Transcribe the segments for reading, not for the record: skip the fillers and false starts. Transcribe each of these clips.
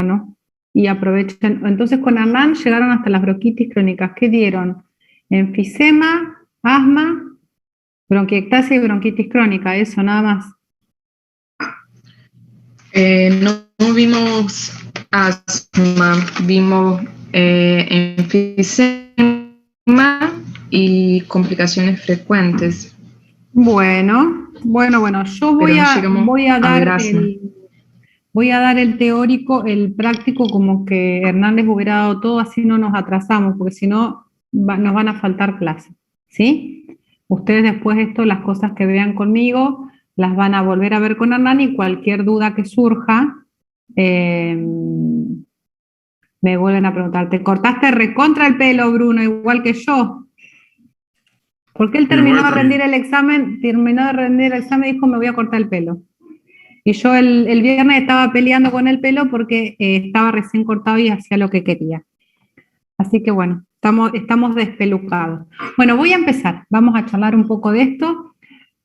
¿no? Y aprovechan. Entonces con Hernán llegaron hasta las bronquitis crónicas. ¿Qué dieron? Enfisema, asma, bronquiectasia y bronquitis crónica, eso nada más. No vimos asma, vimos enfisema y complicaciones frecuentes. Bueno, yo voy a dar el teórico, el práctico, como que Hernández hubiera dado todo, así no nos atrasamos, porque si no nos van a faltar clases, ¿sí? Ustedes después las cosas que vean conmigo, las van a volver a ver con Hernán y cualquier duda que surja, me vuelven a preguntar. ¿Te cortaste recontra el pelo, Bruno, igual que yo? Porque él terminó de rendir el examen y dijo, me voy a cortar el pelo. Y yo el viernes estaba peleando con el pelo porque estaba recién cortado y hacía lo que quería. Así que bueno, estamos despelucados. Bueno, voy a empezar. Vamos a charlar un poco de esto.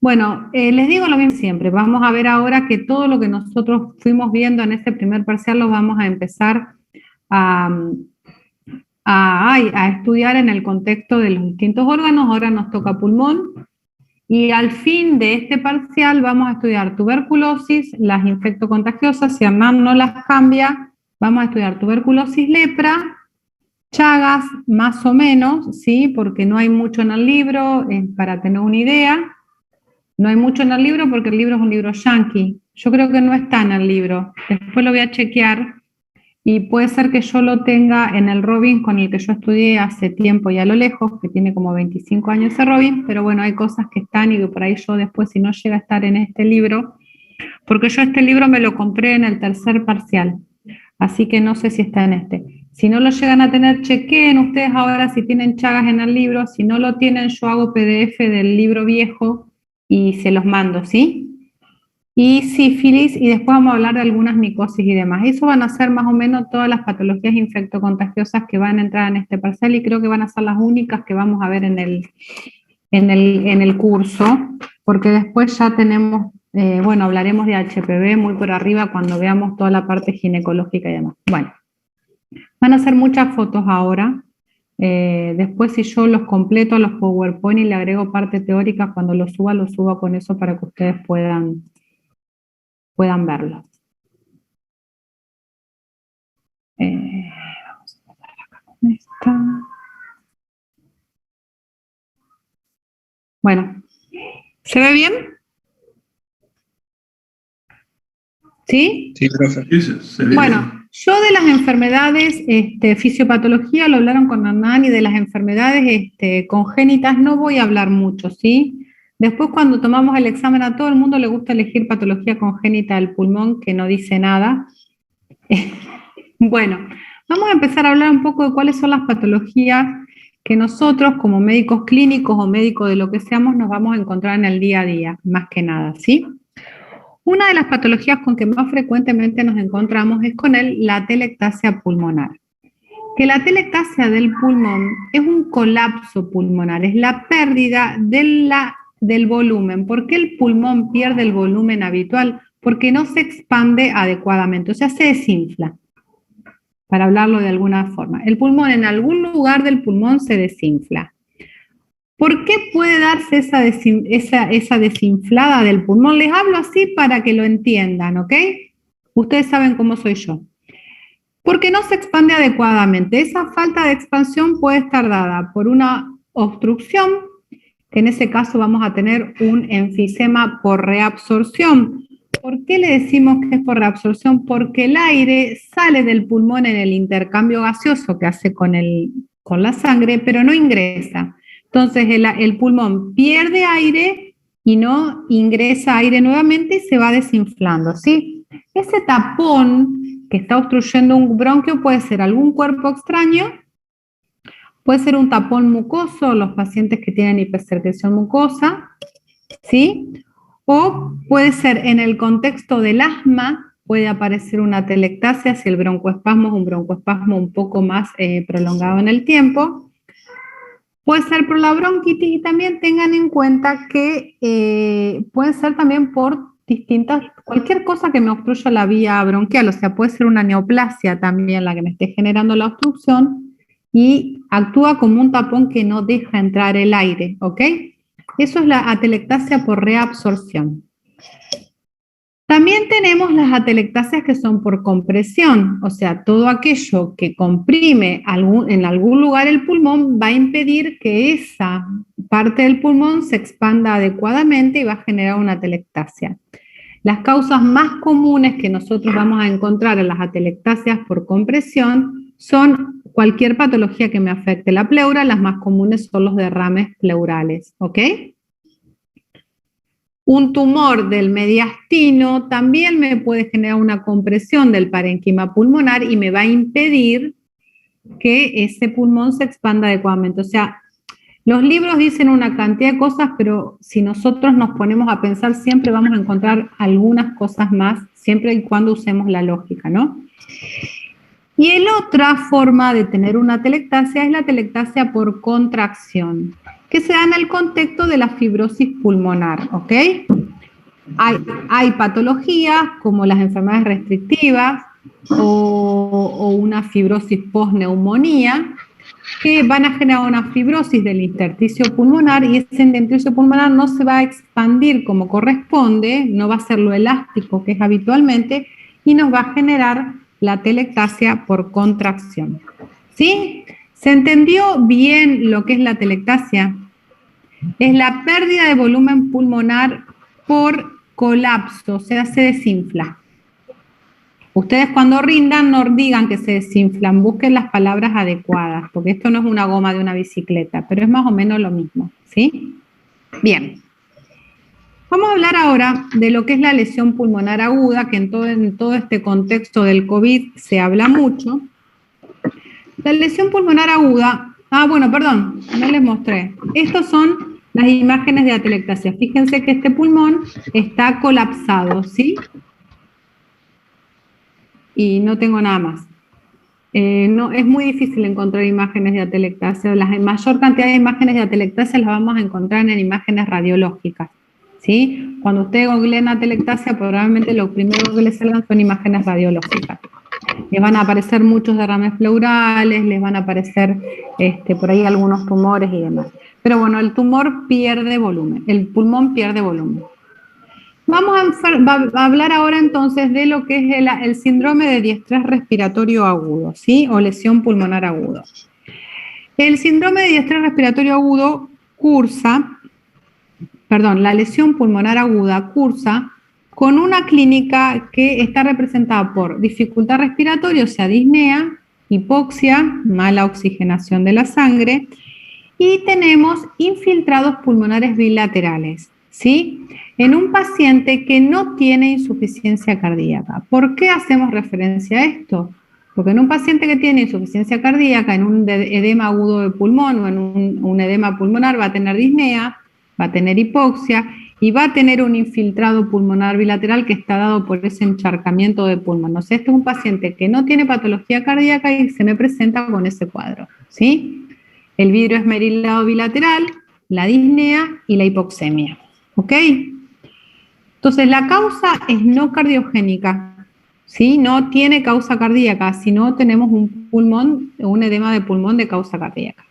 Bueno, les digo lo mismo siempre. Vamos a ver ahora que todo lo que nosotros fuimos viendo en este primer parcial lo vamos a empezar a estudiar en el contexto de los distintos órganos. Ahora nos toca pulmón. Y al fin de este parcial vamos a estudiar tuberculosis, las infectocontagiosas, si Hernán no las cambia, vamos a estudiar tuberculosis, lepra, Chagas, más o menos, ¿sí? Porque no hay mucho en el libro, para tener una idea. No hay mucho en el libro porque el libro es un libro yankee. Yo creo que no está en el libro. Después lo voy a chequear y puede ser que yo lo tenga en el Robin con el que yo estudié hace tiempo y a lo lejos, que tiene como 25 años ese Robin, pero bueno, hay cosas que están y que por ahí yo después, si no llega a estar en este libro, porque yo este libro me lo compré en el tercer parcial, así que no sé si está en este. Si no lo llegan a tener, chequeen ustedes ahora si tienen Chagas en el libro. Si no lo tienen, yo hago PDF del libro viejo y se los mando, ¿sí? Y sífilis, y después vamos a hablar de algunas micosis y demás. Eso van a ser más o menos todas las patologías infectocontagiosas que van a entrar en este parcial y creo que van a ser las únicas que vamos a ver en el curso, porque después ya tenemos, bueno, hablaremos de HPV muy por arriba cuando veamos toda la parte ginecológica y demás. Bueno, van a ser muchas fotos ahora. Después si yo los completo a los PowerPoint y le agrego parte teórica, cuando lo suba con eso para que ustedes puedan verlo. Vamos a empezar acá con esta. Bueno, ¿se ve bien? ¿Sí? Sí, profe. Bueno, yo de las enfermedades, fisiopatología, lo hablaron con Hernán, y de las enfermedades congénitas no voy a hablar mucho, ¿sí? Después cuando tomamos el examen a todo el mundo le gusta elegir patología congénita del pulmón, que no dice nada. Bueno, vamos a empezar a hablar un poco de cuáles son las patologías que nosotros como médicos clínicos o médicos de lo que seamos nos vamos a encontrar en el día a día, más que nada, ¿sí? Una de las patologías con que más frecuentemente nos encontramos es con la atelectasia pulmonar. Que la atelectasia del pulmón es un colapso pulmonar, es la pérdida del volumen. ¿Por qué el pulmón pierde el volumen habitual? Porque no se expande adecuadamente, o sea, se desinfla, para hablarlo de alguna forma. El pulmón, en algún lugar del pulmón se desinfla. ¿Por qué puede darse esa desinflada del pulmón? Les hablo así para que lo entiendan, ¿ok? Ustedes saben cómo soy yo. Porque no se expande adecuadamente. Esa falta de expansión puede estar dada por una obstrucción, que en ese caso vamos a tener un enfisema por reabsorción. ¿Por qué le decimos que es por reabsorción? Porque el aire sale del pulmón en el intercambio gaseoso que hace con la sangre, pero no ingresa. Entonces el pulmón pierde aire y no ingresa aire nuevamente y se va desinflando, ¿sí? Ese tapón que está obstruyendo un bronquio puede ser algún cuerpo extraño, puede ser un tapón mucoso, los pacientes que tienen hipersecreción mucosa, ¿sí? O puede ser en el contexto del asma, puede aparecer una atelectasia si el broncoespasmo es un broncoespasmo un poco más prolongado en el tiempo. Puede ser por la bronquitis y también tengan en cuenta que puede ser también por distintas, cualquier cosa que me obstruya la vía bronquial, o sea, puede ser una neoplasia también la que me esté generando la obstrucción y actúa como un tapón que no deja entrar el aire, ¿ok? Eso es la atelectasia por reabsorción. También tenemos las atelectasias que son por compresión, o sea, todo aquello que comprime en algún lugar el pulmón va a impedir que esa parte del pulmón se expanda adecuadamente y va a generar una atelectasia. Las causas más comunes que nosotros vamos a encontrar en las atelectasias por compresión son cualquier patología que me afecte la pleura, las más comunes son los derrames pleurales, ¿ok? Un tumor del mediastino también me puede generar una compresión del parénquima pulmonar y me va a impedir que ese pulmón se expanda adecuadamente. O sea, los libros dicen una cantidad de cosas, pero si nosotros nos ponemos a pensar, siempre vamos a encontrar algunas cosas más, siempre y cuando usemos la lógica, ¿no? Y la otra forma de tener una atelectasia es la atelectasia por contracción, que se da en el contexto de la fibrosis pulmonar, ¿ok? Hay patologías como las enfermedades restrictivas o una fibrosis post-neumonía que van a generar una fibrosis del intersticio pulmonar y ese intersticio pulmonar no se va a expandir como corresponde, no va a ser lo elástico que es habitualmente y nos va a generar la atelectasia por contracción. ¿Sí? ¿Se entendió bien lo que es la atelectasia? Es la pérdida de volumen pulmonar por colapso, o sea, se desinfla. Ustedes cuando rindan no digan que se desinflan, busquen las palabras adecuadas, porque esto no es una goma de una bicicleta, pero es más o menos lo mismo, ¿sí? Bien. Vamos a hablar ahora de lo que es la lesión pulmonar aguda, que en todo este contexto del COVID se habla mucho. La lesión pulmonar aguda, bueno, perdón, no les mostré. Estos son las imágenes de atelectasia. Fíjense que este pulmón está colapsado, ¿sí? Y no tengo nada más. No, es muy difícil encontrar imágenes de atelectasia. La mayor cantidad de imágenes de atelectasia las vamos a encontrar en imágenes radiológicas, ¿sí? Cuando ustedes googleen atelectasia, probablemente lo primero que les salgan son imágenes radiológicas. Les van a aparecer muchos derrames pleurales, les van a aparecer por ahí algunos tumores y demás. Pero bueno, el tumor pierde volumen, el pulmón pierde volumen. Vamos a hablar ahora entonces de lo que es el síndrome de diestrés respiratorio agudo, ¿sí? O lesión pulmonar agudo. El síndrome de diestrés respiratorio agudo la lesión pulmonar aguda cursa con una clínica que está representada por dificultad respiratoria, o sea, disnea, hipoxia, mala oxigenación de la sangre, y tenemos infiltrados pulmonares bilaterales, ¿sí? En un paciente que no tiene insuficiencia cardíaca. ¿Por qué hacemos referencia a esto? Porque en un paciente que tiene insuficiencia cardíaca, en un edema agudo de pulmón o en un edema pulmonar va a tener disnea, va a tener hipoxia y va a tener un infiltrado pulmonar bilateral que está dado por ese encharcamiento de pulmón. O sea, este es un paciente que no tiene patología cardíaca y se me presenta con ese cuadro, ¿sí? El vidrio esmerilado bilateral, la disnea y la hipoxemia, ¿ok? Entonces, la causa es no cardiogénica, ¿sí? No tiene causa cardíaca, sino tenemos un edema de pulmón de causa cardíaca.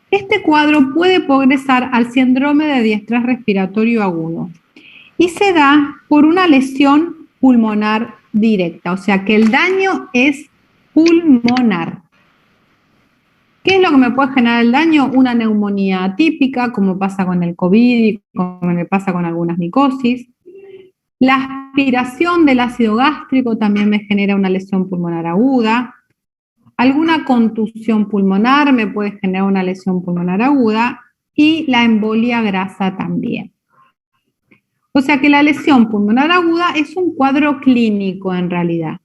Este cuadro puede progresar al síndrome de diestrés respiratorio agudo y se da por una lesión pulmonar directa, o sea que el daño es pulmonar. ¿Qué es lo que me puede generar el daño? Una neumonía atípica, como pasa con el COVID y como pasa con algunas micosis. La aspiración del ácido gástrico también me genera una lesión pulmonar aguda. Alguna contusión pulmonar me puede generar una lesión pulmonar aguda y la embolia grasa también. O sea que la lesión pulmonar aguda es un cuadro clínico en realidad.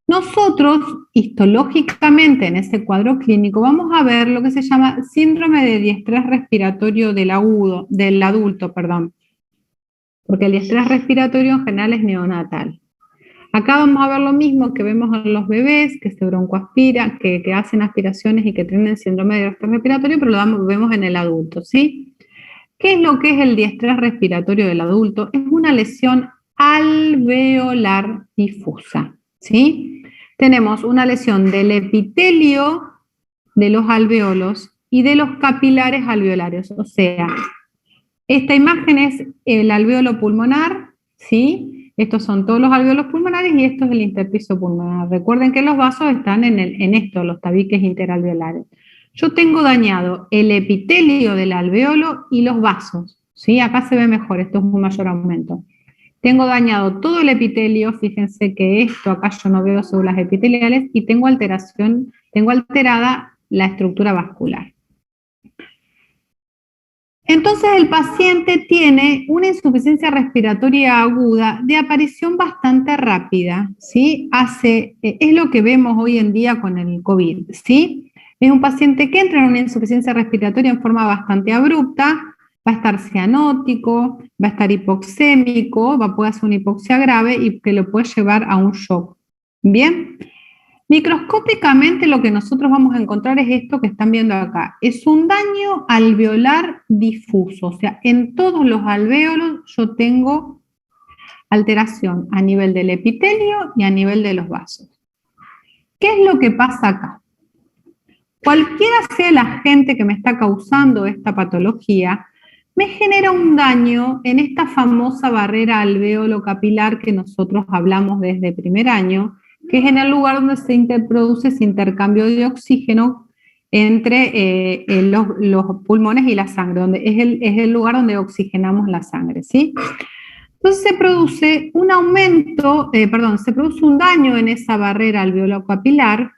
Nosotros, histológicamente en ese cuadro clínico, vamos a ver lo que se llama síndrome de diestrés respiratorio del adulto, porque el diestrés respiratorio en general es neonatal. Acá vamos a ver lo mismo que vemos en los bebés, que se broncoaspiran, que hacen aspiraciones y que tienen síndrome de diestrés respiratorio, pero lo vemos en el adulto, ¿sí? ¿Qué es lo que es el diestrés respiratorio del adulto? Es una lesión alveolar difusa, ¿sí? Tenemos una lesión del epitelio de los alveolos y de los capilares alveolarios, o sea, esta imagen es el alveolo pulmonar, ¿sí? Estos son todos los alveolos pulmonares y esto es el intersticio pulmonar. Recuerden que los vasos están en esto, los tabiques interalveolares. Yo tengo dañado el epitelio del alveolo y los vasos, ¿sí? Acá se ve mejor, esto es un mayor aumento. Tengo dañado todo el epitelio, fíjense que esto acá yo no veo células epiteliales y tengo alterada la estructura vascular. Entonces el paciente tiene una insuficiencia respiratoria aguda de aparición bastante rápida, ¿sí? Es lo que vemos hoy en día con el COVID, ¿sí? Es un paciente que entra en una insuficiencia respiratoria en forma bastante abrupta, va a estar cianótico, va a estar hipoxémico, va a poder hacer una hipoxia grave y que lo puede llevar a un shock. ¿Bien? Microscópicamente lo que nosotros vamos a encontrar es esto que están viendo acá. Es un daño alveolar difuso, o sea, en todos los alvéolos yo tengo alteración a nivel del epitelio y a nivel de los vasos. ¿Qué es lo que pasa acá? Cualquiera sea el agente que me está causando esta patología, me genera un daño en esta famosa barrera alveolo capilar que nosotros hablamos desde primer año, que es en el lugar donde se produce ese intercambio de oxígeno entre los pulmones y la sangre, donde es el lugar donde oxigenamos la sangre, ¿sí? Entonces se produce un se produce un daño en esa barrera alveolo capilar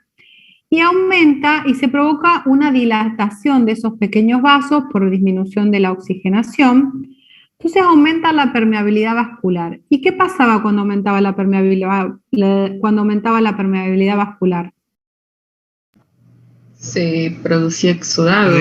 y aumenta y se provoca una dilatación de esos pequeños vasos por disminución de la oxigenación. Entonces aumenta la permeabilidad vascular. ¿Y qué pasaba cuando aumentaba la permeabilidad vascular? Se producía exudado.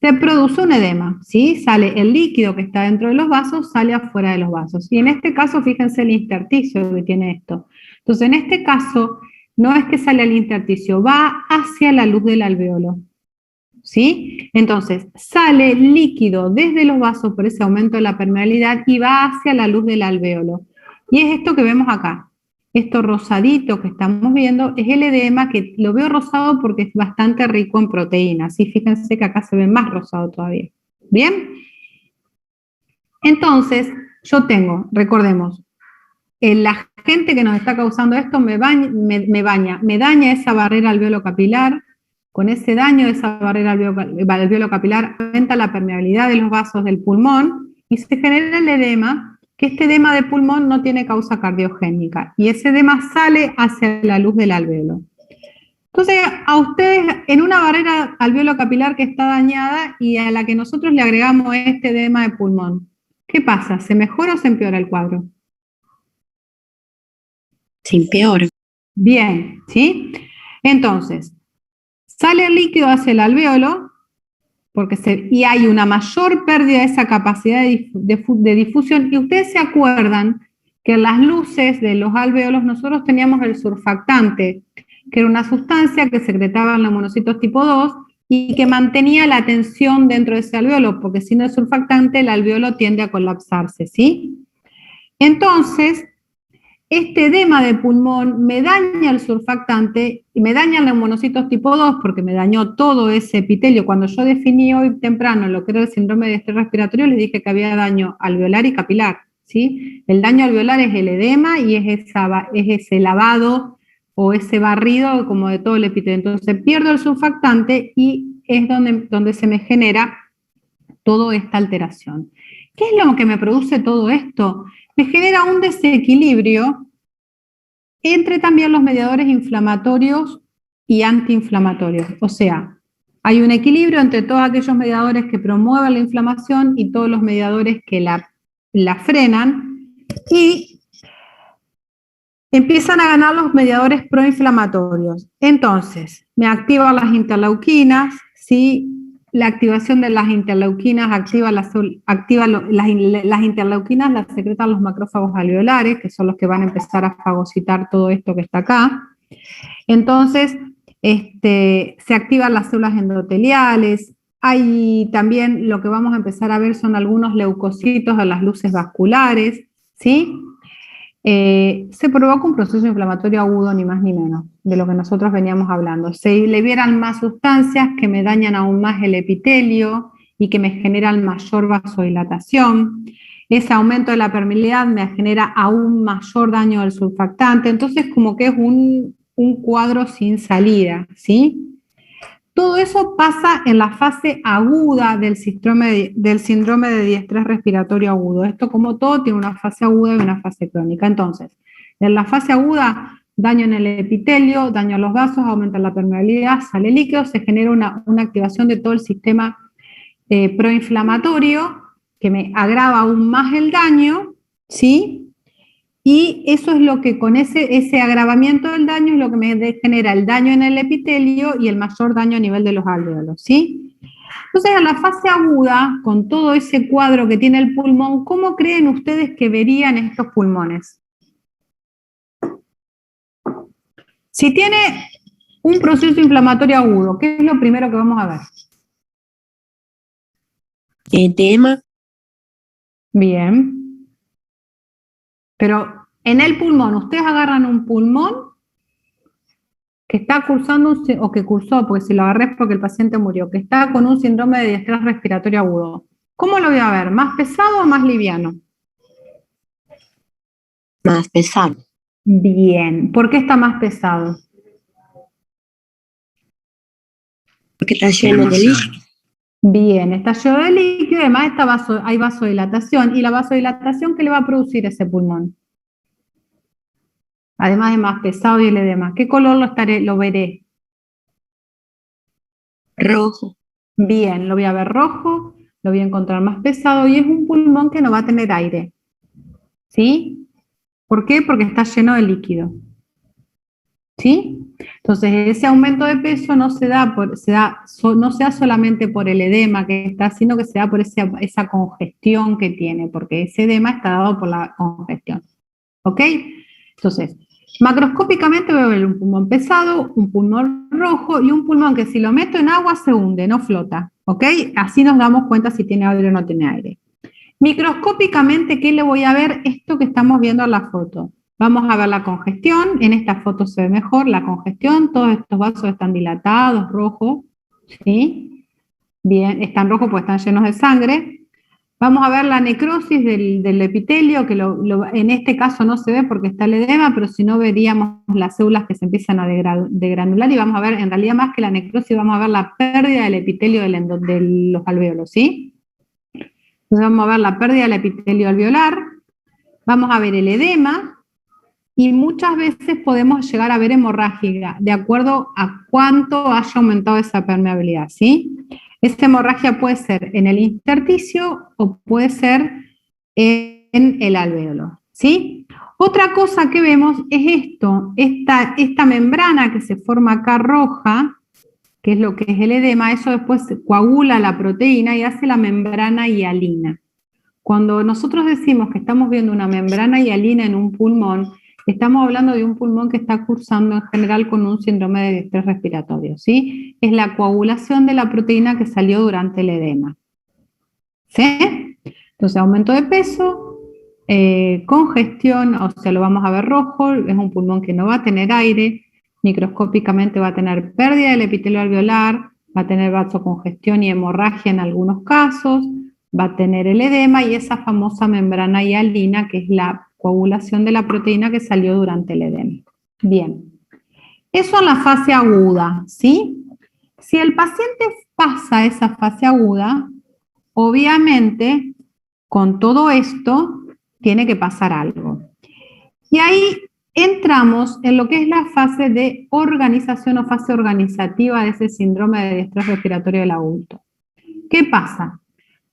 Se produce un edema, ¿sí? Sale el líquido que está dentro de los vasos, sale afuera de los vasos. Y en este caso, fíjense el intersticio que tiene esto. Entonces, en este caso, no es que sale al intersticio, va hacia la luz del alveolo, ¿sí? Entonces, sale líquido desde los vasos por ese aumento de la permeabilidad y va hacia la luz del alveolo. Y es esto que vemos acá. Esto rosadito que estamos viendo es el edema, que lo veo rosado porque es bastante rico en proteínas. ¿Sí? Fíjense que acá se ve más rosado todavía. ¿Bien? Entonces, yo tengo, recordemos, la gente que nos está causando esto me daña esa barrera alveolo capilar. Con ese daño de esa barrera alveolo capilar aumenta la permeabilidad de los vasos del pulmón y se genera el edema, que este edema de pulmón no tiene causa cardiogénica y ese edema sale hacia la luz del alveolo. Entonces, a ustedes, en una barrera alveolo capilar que está dañada y a la que nosotros le agregamos este edema de pulmón, ¿qué pasa? ¿Se mejora o se empeora el cuadro? Se empeora. Bien, ¿sí? Entonces, sale el líquido hacia el alveolo y hay una mayor pérdida de esa capacidad de difusión. Y ustedes se acuerdan que en las luces de los alvéolos nosotros teníamos el surfactante, que era una sustancia que secretaban los monocitos tipo 2 y que mantenía la tensión dentro de ese alveolo, porque sin el surfactante el alveolo tiende a colapsarse, ¿sí? Entonces, este edema de pulmón me daña el surfactante y me dañan los monocitos tipo 2 porque me dañó todo ese epitelio. Cuando yo definí hoy temprano lo que era el síndrome de estrés respiratorio, les dije que había daño alveolar y capilar, ¿sí? El daño alveolar es el edema y es ese lavado o ese barrido como de todo el epitelio. Entonces pierdo el surfactante y es donde se me genera toda esta alteración. ¿Qué es lo que me produce todo esto? Me genera un desequilibrio entre también los mediadores inflamatorios y antiinflamatorios. O sea, hay un equilibrio entre todos aquellos mediadores que promueven la inflamación y todos los mediadores que la frenan y empiezan a ganar los mediadores proinflamatorios. Entonces, me activan las interleuquinas, ¿sí? La activación de las interleuquinas las interleuquinas las secretan los macrófagos alveolares, que son los que van a empezar a fagocitar todo esto que está acá. Entonces, se activan las células endoteliales, Hay también lo que vamos a empezar a ver son algunos leucocitos a las luces vasculares, ¿sí? Se provoca un proceso inflamatorio agudo, ni más ni menos, de lo que nosotros veníamos hablando. Se liberan más sustancias que me dañan aún más el epitelio y que me generan mayor vasodilatación. Ese aumento de la permeabilidad me genera aún mayor daño del surfactante. Entonces, como que es un cuadro sin salida, ¿sí? Todo eso pasa en la fase aguda del síndrome de diestrés respiratorio agudo. Esto, como todo, tiene una fase aguda y una fase crónica. Entonces, en la fase aguda, daño en el epitelio, daño a los vasos, aumenta la permeabilidad, sale líquido, se genera una activación de todo el sistema proinflamatorio que me agrava aún más el daño, ¿sí? Y eso es lo que con ese agravamiento del daño es lo que me genera el daño en el epitelio y el mayor daño a nivel de los alvéolos, ¿sí? Entonces, en la fase aguda, con todo ese cuadro que tiene el pulmón, ¿cómo creen ustedes que verían estos pulmones? Si tiene un proceso inflamatorio agudo, ¿qué es lo primero que vamos a ver? Edema. Bien. Pero en el pulmón, ustedes agarran un pulmón que está cursando, o que cursó, porque si lo agarré es porque el paciente murió, que está con un síndrome de diestrés respiratorio agudo. ¿Cómo lo voy a ver? ¿Más pesado o más liviano? Más pesado. Bien. ¿Por qué está más pesado? Porque está lleno de líquido. Bien, está lleno de líquido, además hay vasodilatación. ¿Y la vasodilatación qué le va a producir ese pulmón? Además de más pesado y el edema. ¿Qué color lo veré? Rojo. Bien, lo voy a ver rojo, lo voy a encontrar más pesado y es un pulmón que no va a tener aire. ¿Sí? ¿Por qué? Porque está lleno de líquido. ¿Sí? Entonces, ese aumento de peso no se da solamente por el edema que está, sino que se da por esa congestión que tiene, porque ese edema está dado por la congestión. ¿Ok? Entonces, macroscópicamente voy a ver un pulmón pesado, un pulmón rojo y un pulmón que si lo meto en agua se hunde, no flota. ¿Ok? Así nos damos cuenta si tiene aire o no tiene aire. Microscópicamente, ¿qué le voy a ver? Esto que estamos viendo en la foto. Vamos a ver la congestión, en esta foto se ve mejor la congestión, todos estos vasos están dilatados, rojos, ¿sí? Bien, están rojos porque están llenos de sangre. Vamos a ver la necrosis del epitelio, que en este caso no se ve porque está el edema, pero si no veríamos las células que se empiezan a degranular y vamos a ver, en realidad más que la necrosis, vamos a ver la pérdida del epitelio de los alvéolos, ¿sí? Entonces vamos a ver la pérdida del epitelio alveolar, vamos a ver el edema, y muchas veces podemos llegar a ver hemorragia, de acuerdo a cuánto haya aumentado esa permeabilidad, ¿sí? Esta hemorragia puede ser en el intersticio o puede ser en el alvéolo, ¿sí? Otra cosa que vemos es esta membrana que se forma acá roja, que es lo que es el edema, eso después coagula la proteína y hace la membrana hialina. Cuando nosotros decimos que estamos viendo una membrana hialina en un pulmón, estamos hablando de un pulmón que está cursando en general con un síndrome de distrés respiratorio, ¿sí? Es la coagulación de la proteína que salió durante el edema. ¿Sí? Entonces, aumento de peso, congestión, o sea, lo vamos a ver rojo, es un pulmón que no va a tener aire, microscópicamente va a tener pérdida del epitelio alveolar, va a tener vasocongestión y hemorragia en algunos casos, va a tener el edema y esa famosa membrana hialina, que es la coagulación de la proteína que salió durante el edema. Bien, eso en la fase aguda, ¿sí? Si el paciente pasa esa fase aguda, obviamente, con todo esto, tiene que pasar algo. Y ahí entramos en lo que es la fase de organización o fase organizativa de ese síndrome de distrés respiratorio del adulto. ¿Qué pasa?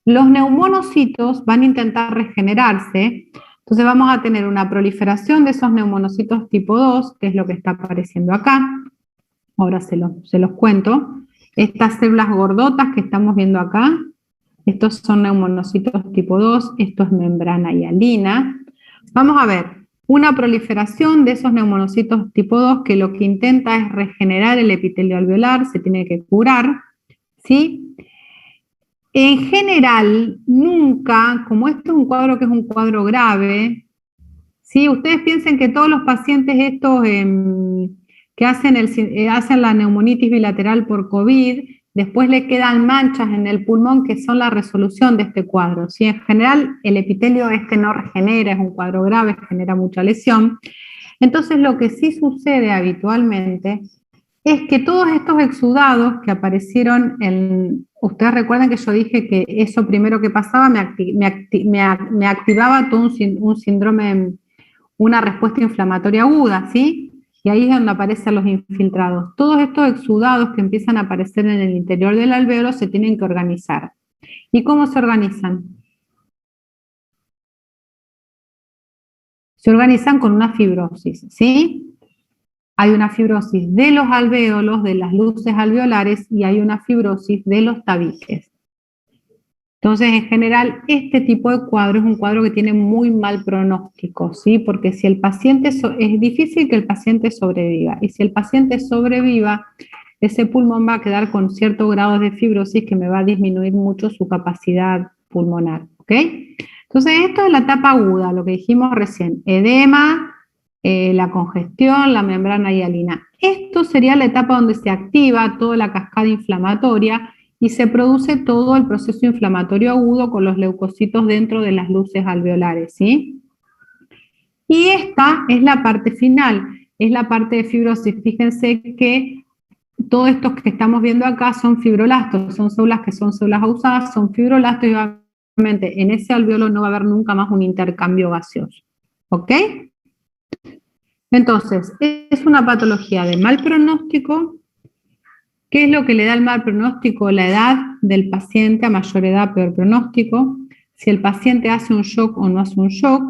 Los neumonocitos van a intentar regenerarse, entonces vamos a tener una proliferación de esos neumonocitos tipo 2, que es lo que está apareciendo acá. Ahora se los cuento. Estas células gordotas que estamos viendo acá, estos son neumonocitos tipo 2, esto es membrana hialina. Vamos a ver una proliferación de esos neumonocitos tipo 2 que lo que intenta es regenerar el epitelio alveolar, se tiene que curar, ¿sí? En general, nunca, como esto es un cuadro que es un cuadro grave, ¿sí? Ustedes piensen que todos los pacientes estos que hacen la neumonitis bilateral por COVID, después le quedan manchas en el pulmón que son la resolución de este cuadro, ¿sí? En general, el epitelio este no regenera, es un cuadro grave, genera mucha lesión. Entonces, lo que sí sucede habitualmente es que todos estos exudados que aparecieron ustedes recuerdan que yo dije que eso primero que pasaba me activaba todo un síndrome, una respuesta inflamatoria aguda, ¿sí? Y ahí es donde aparecen los infiltrados. Todos estos exudados que empiezan a aparecer en el interior del alvéolo se tienen que organizar. ¿Y cómo se organizan? Se organizan con una fibrosis, ¿sí? Hay una fibrosis de los alvéolos, de las luces alveolares, y hay una fibrosis de los tabiques. Entonces, en general, este tipo de cuadro es un cuadro que tiene muy mal pronóstico, ¿sí? Porque si el paciente, es difícil que el paciente sobreviva, y si el paciente sobreviva, ese pulmón va a quedar con cierto grado de fibrosis que me va a disminuir mucho su capacidad pulmonar, ¿ok? Entonces, esto es la etapa aguda, lo que dijimos recién, edema, la congestión, la membrana hialina. Esto sería la etapa donde se activa toda la cascada inflamatoria y se produce todo el proceso inflamatorio agudo con los leucocitos dentro de las luces alveolares, ¿sí? Y esta es la parte final, es la parte de fibrosis. Fíjense que todos estos que estamos viendo acá son fibrolastos, son células que son células ausadas, son fibrolastos y obviamente en ese alveolo no va a haber nunca más un intercambio gaseoso, ¿ok? Entonces, es una patología de mal pronóstico. ¿Qué es lo que le da el mal pronóstico? La edad del paciente, a mayor edad, peor pronóstico. Si el paciente hace un shock o no hace un shock.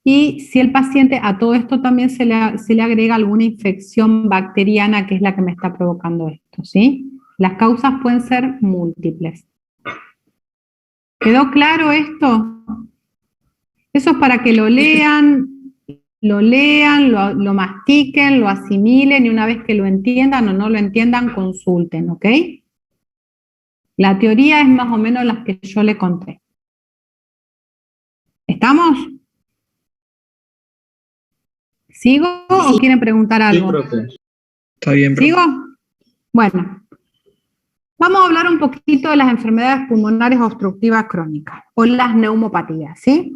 Y si el paciente, a todo esto también se le agrega alguna infección bacteriana que es la que me está provocando esto, ¿sí? Las causas pueden ser múltiples. ¿Quedó claro esto? Eso es para que lo lean, lo mastiquen, lo asimilen y una vez que lo entiendan o no lo entiendan, consulten, ¿ok? La teoría es más o menos la que yo le conté. ¿Estamos? ¿Sigo o quieren preguntar algo? Sí, profe. Está bien, profe. ¿Sigo? Bueno, vamos a hablar un poquito de las enfermedades pulmonares obstructivas crónicas o las neumopatías, ¿sí?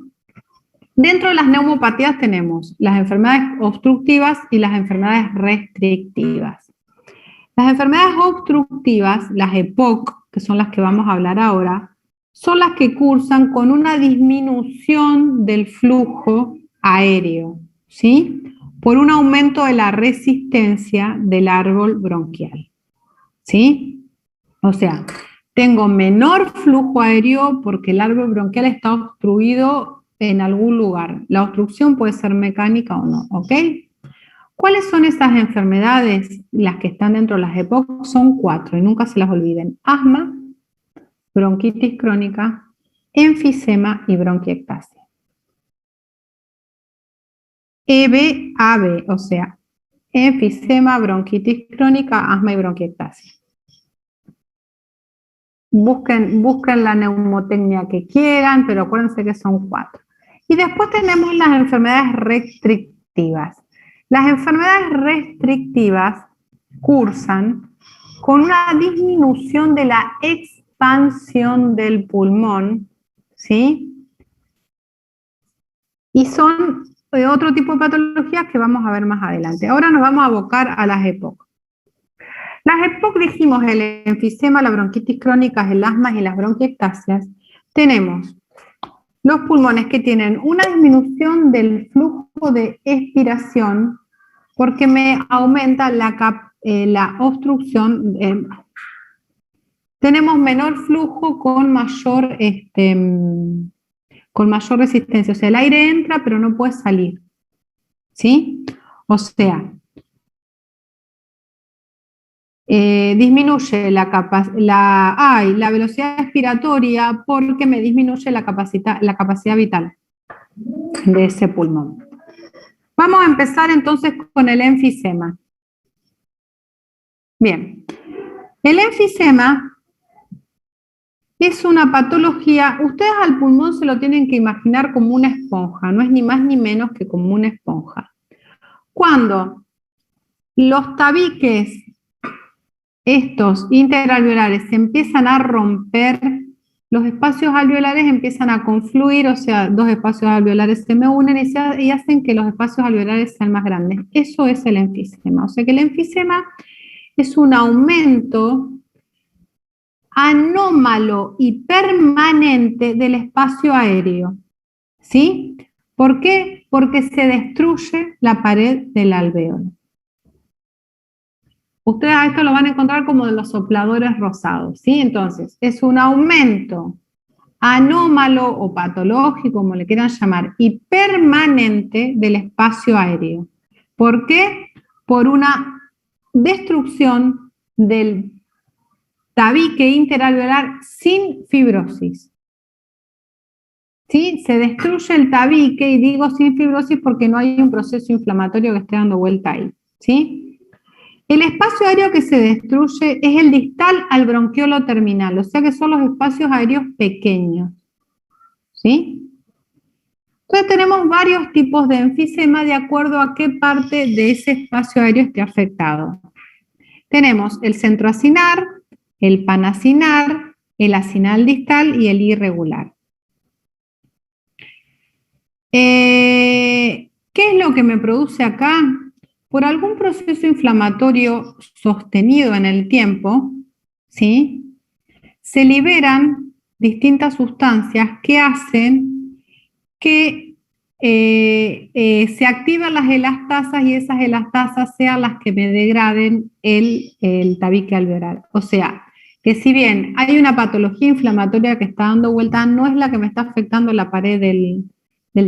Dentro de las neumopatías tenemos las enfermedades obstructivas y las enfermedades restrictivas. Las enfermedades obstructivas, las EPOC, que son las que vamos a hablar ahora, son las que cursan con una disminución del flujo aéreo, ¿sí? Por un aumento de la resistencia del árbol bronquial, ¿sí? O sea, tengo menor flujo aéreo porque el árbol bronquial está obstruido en algún lugar. La obstrucción puede ser mecánica o no, ¿ok? ¿Cuáles son esas enfermedades? Las que están dentro de las EPOC son 4 y nunca se las olviden. Asma, bronquitis crónica, enfisema y bronquiectasia. EBAB, o sea, enfisema, bronquitis crónica, asma y bronquiectasia. Busquen la neumotecnia que quieran, pero acuérdense que son 4. Y después tenemos las enfermedades restrictivas. Las enfermedades restrictivas cursan con una disminución de la expansión del pulmón, ¿sí? Y son otro tipo de patologías que vamos a ver más adelante. Ahora nos vamos a abocar a las EPOC. Las EPOC dijimos el enfisema, la bronquitis crónica, el asma y las bronquiectasias. Tenemos los pulmones que tienen una disminución del flujo de expiración porque me aumenta la obstrucción. Tenemos menor flujo con mayor resistencia. O sea, el aire entra pero no puede salir. ¿Sí? O sea, disminuye la velocidad expiratoria porque me disminuye la capacidad vital de ese pulmón. Vamos a empezar entonces con el enfisema. Bien, el enfisema es una patología, ustedes al pulmón se lo tienen que imaginar como una esponja, no es ni más ni menos que como una esponja. Cuando los tabiques, estos interalveolares, se empiezan a romper, los espacios alveolares empiezan a confluir, o sea, dos espacios alveolares se me unen y hacen que los espacios alveolares sean más grandes. Eso es el enfisema. O sea que el enfisema es un aumento anómalo y permanente del espacio aéreo. ¿Sí? ¿Por qué? Porque se destruye la pared del alvéolo. Ustedes a esto lo van a encontrar como de los sopladores rosados, ¿sí? Entonces, es un aumento anómalo o patológico, como le quieran llamar, y permanente del espacio aéreo. ¿Por qué? Por una destrucción del tabique interalveolar sin fibrosis. ¿Sí? Se destruye el tabique, y digo sin fibrosis porque no hay un proceso inflamatorio que esté dando vuelta ahí. ¿Sí? El espacio aéreo que se destruye es el distal al bronquiolo terminal, o sea que son los espacios aéreos pequeños. ¿Sí? Entonces tenemos varios tipos de enfisema de acuerdo a qué parte de ese espacio aéreo esté afectado. Tenemos el centroacinar, el panacinar, el acinal distal y el irregular. ¿Qué es lo que me produce acá? Por algún proceso inflamatorio sostenido en el tiempo, ¿sí? Se liberan distintas sustancias que hacen que se activan las elastasas y esas elastasas sean las que me degraden el tabique alveolar. O sea, que si bien hay una patología inflamatoria que está dando vuelta, no es la que me está afectando la pared del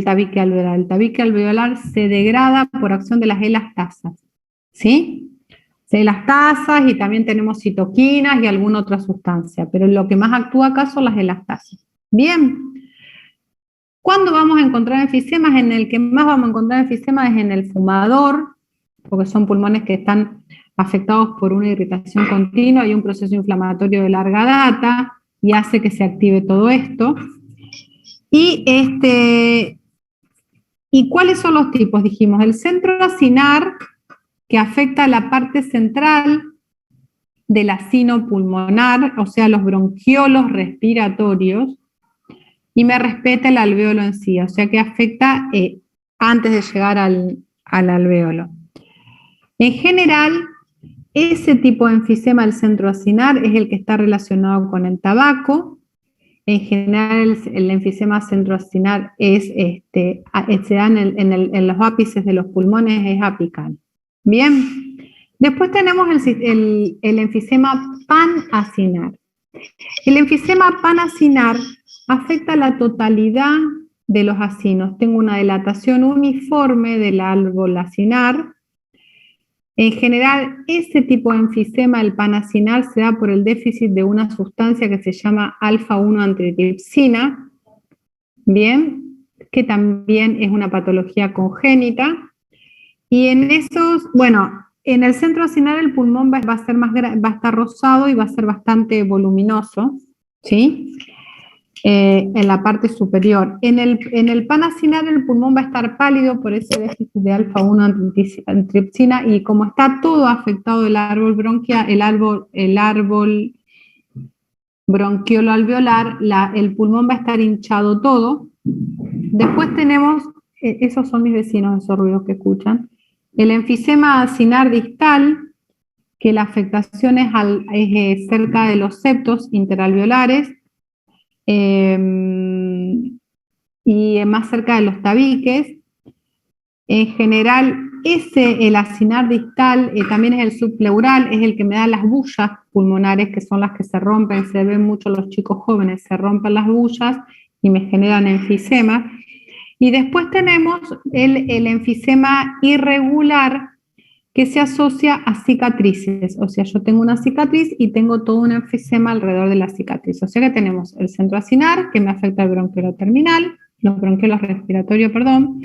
tabique alveolar. El tabique alveolar se degrada por acción de las elastasas, ¿sí? Elastasas y también tenemos citoquinas y alguna otra sustancia, pero lo que más actúa acá son las elastasas. Bien. ¿Cuándo vamos a encontrar enfisemas? En el que más vamos a encontrar enfisemas es en el fumador, porque son pulmones que están afectados por una irritación continua y un proceso inflamatorio de larga data, y hace que se active todo esto. ¿Y cuáles son los tipos? Dijimos, el centroacinar, que afecta la parte central del acino pulmonar, o sea, los bronquiolos respiratorios, y me respeta el alvéolo en sí, o sea que afecta antes de llegar al alvéolo. En general, ese tipo de enfisema del centroacinar es el que está relacionado con el tabaco. En general, el enfisema centroacinar se da en los ápices de los pulmones, es apical. Bien, después tenemos el enfisema panacinar. El enfisema panacinar afecta la totalidad de los acinos. Tengo una dilatación uniforme del árbol acinar. En general, ese tipo de enfisema, el panacinar, se da por el déficit de una sustancia que se llama alfa-1 antitripsina, bien, que también es una patología congénita. Y en esos, bueno, en el centro acinar el pulmón va a estar rosado y va a ser bastante voluminoso, ¿sí? En la parte superior. En el panacinar el pulmón va a estar pálido por ese déficit de alfa-1 antitripsina, y como está todo afectado el árbol bronquial, el árbol bronquiolo alveolar, el pulmón va a estar hinchado todo. Después tenemos, esos son mis vecinos, esos ruidos que escuchan, el enfisema acinar distal, que la afectación es cerca de los septos interalveolares, y más cerca de los tabiques. En general, el acinar distal también es el subpleural, es el que me da las bullas pulmonares, que son las que se rompen, se ven mucho los chicos jóvenes, se rompen las bullas y me generan enfisema. Y después tenemos el enfisema irregular, que se asocia a cicatrices, o sea, yo tengo una cicatriz y tengo todo un enfisema alrededor de la cicatriz, o sea que tenemos el centroacinar, que me afecta el bronquiolo terminal, los bronquiolos respiratorios, perdón,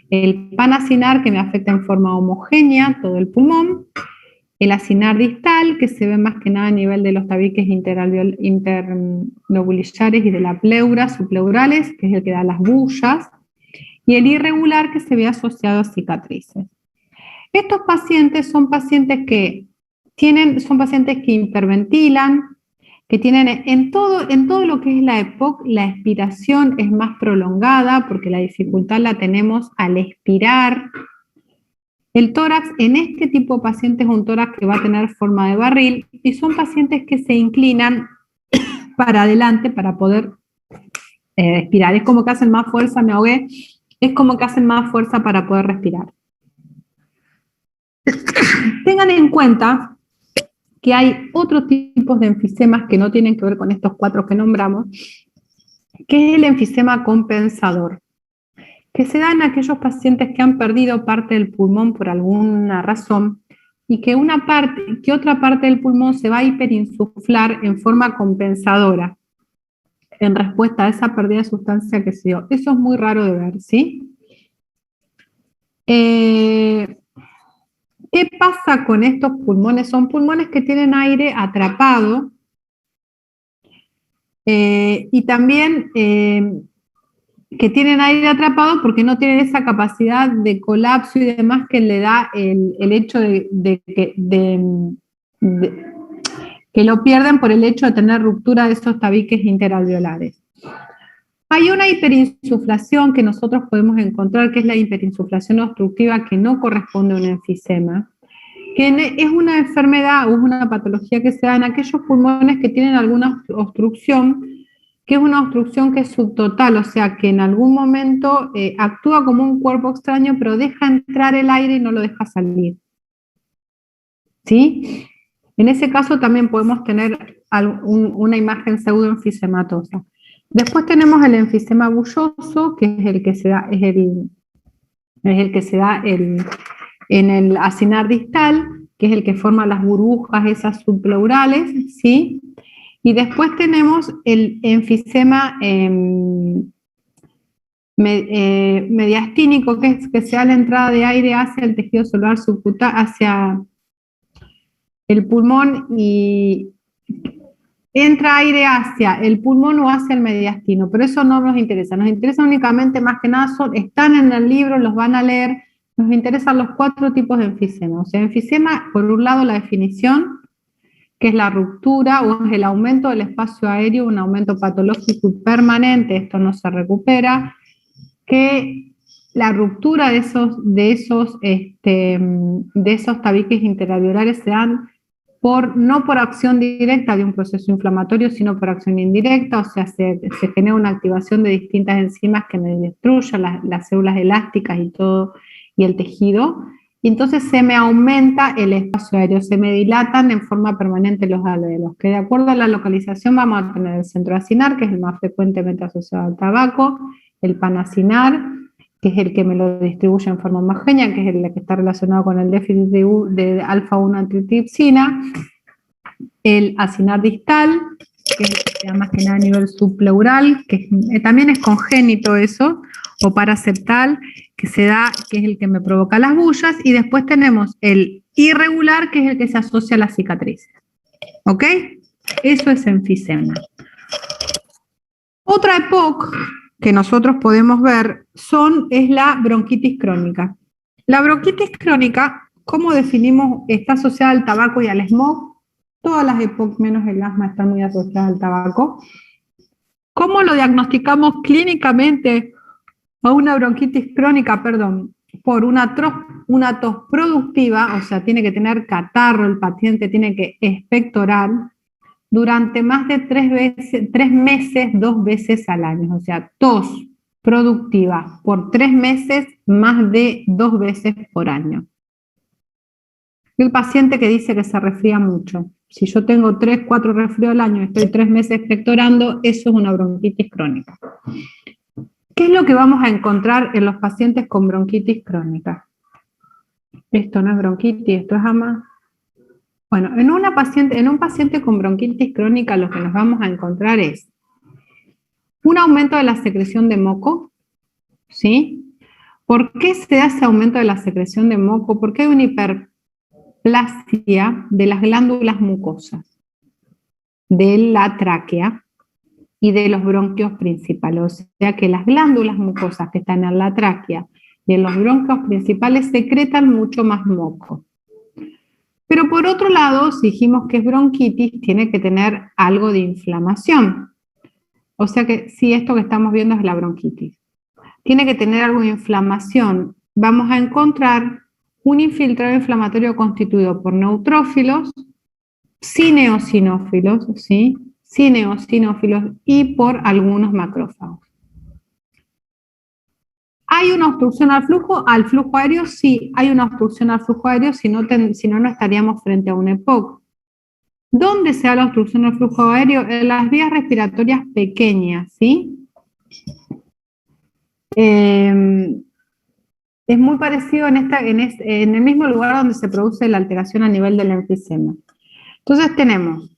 el panacinar, que me afecta en forma homogénea todo el pulmón, el acinar distal, que se ve más que nada a nivel de los tabiques interlobulillares y de la pleura, subpleurales, que es el que da las bullas, y el irregular, que se ve asociado a cicatrices. Estos pacientes son pacientes que hiperventilan, que tienen en todo lo que es la EPOC, la expiración es más prolongada, porque la dificultad la tenemos al expirar. El tórax en este tipo de pacientes es un tórax que va a tener forma de barril y son pacientes que se inclinan para adelante para poder respirar. Es como que hacen más fuerza, me ahogué, es como que hacen más fuerza para poder respirar. Tengan en cuenta que hay otros tipos de enfisemas que no tienen que ver con estos 4 que nombramos, que es el enfisema compensador, que se da en aquellos pacientes que han perdido parte del pulmón por alguna razón y que otra parte del pulmón se va a hiperinsuflar en forma compensadora en respuesta a esa pérdida de sustancia que se dio. Eso es muy raro de ver, ¿sí? ¿Qué pasa con estos pulmones? Son pulmones que tienen aire atrapado y también que tienen aire atrapado porque no tienen esa capacidad de colapso y demás que le da el hecho que lo pierden por el hecho de tener ruptura de esos tabiques interalveolares. Hay una hiperinsuflación que nosotros podemos encontrar, que es la hiperinsuflación obstructiva, que no corresponde a un enfisema, que es una enfermedad o es una patología que se da en aquellos pulmones que tienen alguna obstrucción, que es una obstrucción que es subtotal, o sea, que en algún momento actúa como un cuerpo extraño, pero deja entrar el aire y no lo deja salir. ¿Sí? En ese caso también podemos tener una imagen pseudoenfisematosa. Después tenemos el enfisema bulloso, que es el que se da, en el acinar distal, que es el que forma las burbujas esas subpleurales, ¿sí? Y después tenemos el enfisema mediastínico, que es que se da la entrada de aire hacia el tejido celular subcutáneo, hacia el pulmón, y entra aire hacia el pulmón o hacia el mediastino, pero eso no nos interesa únicamente, más que nada, están en el libro, los van a leer, nos interesan los 4 tipos de enfisema. O sea, enfisema, por un lado, la definición, que es la ruptura o es el aumento del espacio aéreo, un aumento patológico y permanente, esto no se recupera, que la ruptura de esos tabiques interalveolares se dan no por acción directa de un proceso inflamatorio, sino por acción indirecta, o sea, se genera una activación de distintas enzimas que me destruyen las células elásticas y todo, y el tejido, y entonces se me aumenta el espacio aéreo, se me dilatan en forma permanente los alvéolos, que de acuerdo a la localización vamos a tener el centro acinar, que es el más frecuentemente asociado al tabaco, el panacinar, que es el que me lo distribuye en forma homogénea, que es el que está relacionado con el déficit de alfa-1 antitripsina, el acinar distal, que es el que se da más que nada a nivel subpleural, que también es congénito eso, o paraseptal, que es el que me provoca las bullas, y después tenemos el irregular, que es el que se asocia a las cicatrices. ¿Ok? Eso es enfisema. Otra EPOC que nosotros podemos ver es la bronquitis crónica. La bronquitis crónica, ¿cómo definimos? Está asociada al tabaco y al smog. Todas las EPOC menos el asma están muy asociadas al tabaco. ¿Cómo lo diagnosticamos clínicamente a una bronquitis crónica? Por una tos productiva, o sea, tiene que tener catarro, el paciente tiene que expectorar durante más de 3 meses, 2 veces al año, o sea, tos productiva por 3 meses, más de 2 veces por año. El paciente que dice que se resfría mucho, si yo tengo 3, 4 resfríos al año y estoy 3 meses expectorando, eso es una bronquitis crónica. ¿Qué es lo que vamos a encontrar en los pacientes con bronquitis crónica? Esto no es bronquitis, esto es asma. Bueno, en un paciente con bronquitis crónica lo que nos vamos a encontrar es un aumento de la secreción de moco, ¿sí? ¿Por qué se da ese aumento de la secreción de moco? Porque hay una displasia de las glándulas mucosas, de la tráquea y de los bronquios principales. O sea que las glándulas mucosas que están en la tráquea y en los bronquios principales secretan mucho más moco. Pero por otro lado, si dijimos que es bronquitis, tiene que tener algo de inflamación. O sea que sí, esto que estamos viendo es la bronquitis. Tiene que tener algo de inflamación. Vamos a encontrar un infiltrado inflamatorio constituido por neutrófilos, sin eosinófilos, ¿sí? Sin eosinófilos y por algunos macrófagos. ¿Hay una obstrucción al flujo aéreo? Sí, hay una obstrucción al flujo aéreo, si no, no estaríamos frente a un EPOC. ¿Dónde se da la obstrucción al flujo aéreo? En las vías respiratorias pequeñas, ¿sí? Es muy parecido en el mismo lugar donde se produce la alteración a nivel del enfisema. Entonces tenemos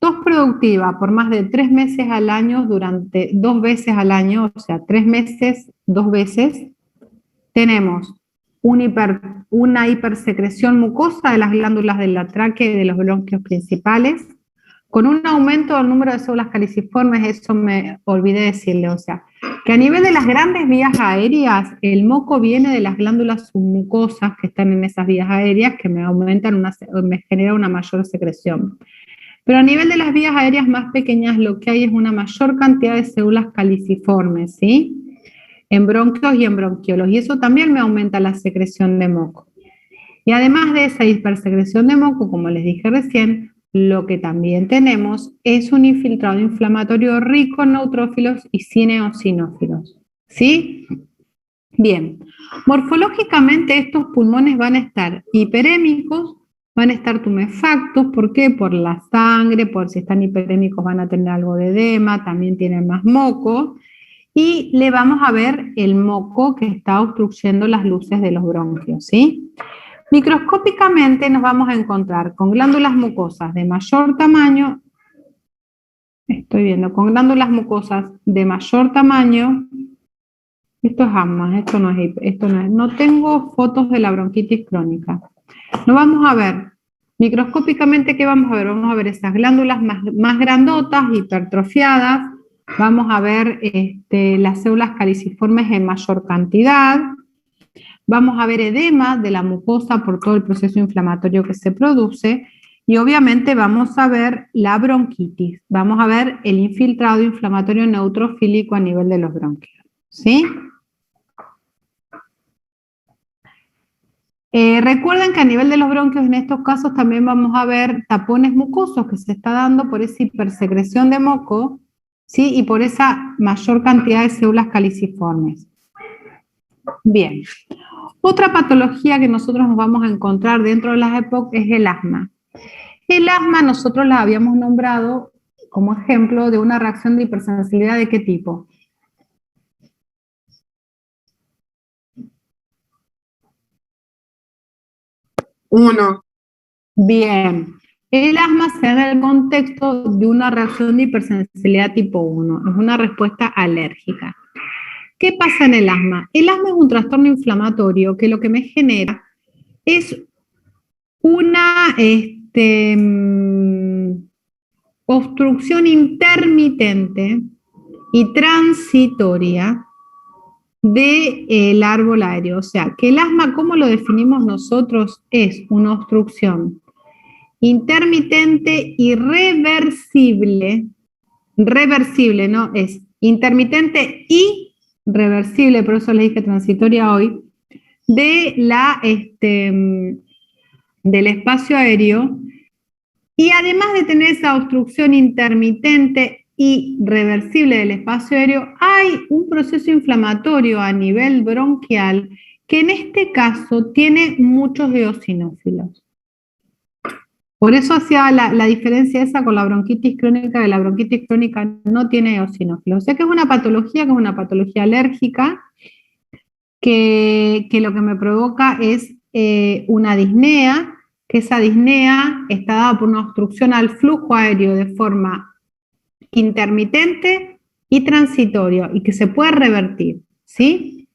tos productiva por más de 3 meses al año durante 2 veces al año, o sea, 3 meses, 2 veces. Tenemos una hipersecreción mucosa de las glándulas de la tráquea y de los bronquios principales, con un aumento del número de células caliciformes. Eso me olvidé decirle, o sea, que a nivel de las grandes vías aéreas, el moco viene de las glándulas submucosas que están en esas vías aéreas, que me genera una mayor secreción. Pero a nivel de las vías aéreas más pequeñas, lo que hay es una mayor cantidad de células caliciformes, ¿sí? En bronquios y en bronquiolos, y eso también me aumenta la secreción de moco. Y además de esa hipersecreción de moco, como les dije recién, lo que también tenemos es un infiltrado inflamatorio rico en neutrófilos y sin eosinófilos, ¿sí? Bien, morfológicamente estos pulmones van a estar hiperémicos, van a estar tumefactos. ¿Por qué? Por la sangre, por si están hiperémicos van a tener algo de edema, también tienen más moco, y le vamos a ver el moco que está obstruyendo las luces de los bronquios, ¿sí? Microscópicamente nos vamos a encontrar con glándulas mucosas de mayor tamaño, con glándulas mucosas de mayor tamaño. Esto es asma, no tengo fotos de la bronquitis crónica. No vamos a ver, microscópicamente, ¿qué vamos a ver? Vamos a ver esas glándulas más grandotas, hipertrofiadas, vamos a ver las células caliciformes en mayor cantidad, vamos a ver edema de la mucosa por todo el proceso inflamatorio que se produce, y obviamente vamos a ver la bronquitis, vamos a ver el infiltrado inflamatorio neutrofílico a nivel de los bronquios, ¿sí? Recuerden que a nivel de los bronquios en estos casos también vamos a ver tapones mucosos que se está dando por esa hipersecreción de moco, ¿sí? Y por esa mayor cantidad de células caliciformes. Bien. Otra patología que nosotros nos vamos a encontrar dentro de las EPOC es el asma. El asma nosotros la habíamos nombrado como ejemplo de una reacción de hipersensibilidad. ¿De qué tipo? Uno. Bien, el asma se da en el contexto de una reacción de hipersensibilidad tipo 1, es una respuesta alérgica. ¿Qué pasa en el asma? El asma es un trastorno inflamatorio que lo que me genera es una obstrucción intermitente y transitoria del árbol aéreo. O sea, que el asma, ¿cómo lo definimos nosotros? Es una obstrucción intermitente y reversible, no, es intermitente y reversible, por eso le dije transitoria hoy, del espacio aéreo, y además de tener esa obstrucción intermitente y reversible del espacio aéreo, hay un proceso inflamatorio a nivel bronquial que en este caso tiene muchos eosinófilos. Por eso hacía la diferencia esa con la bronquitis crónica, que la bronquitis crónica no tiene eosinófilos. O sea que es una patología alérgica, que lo que me provoca es una disnea, que esa disnea está dada por una obstrucción al flujo aéreo de forma intermitente y transitoria, y que se puede revertir, ¿sí?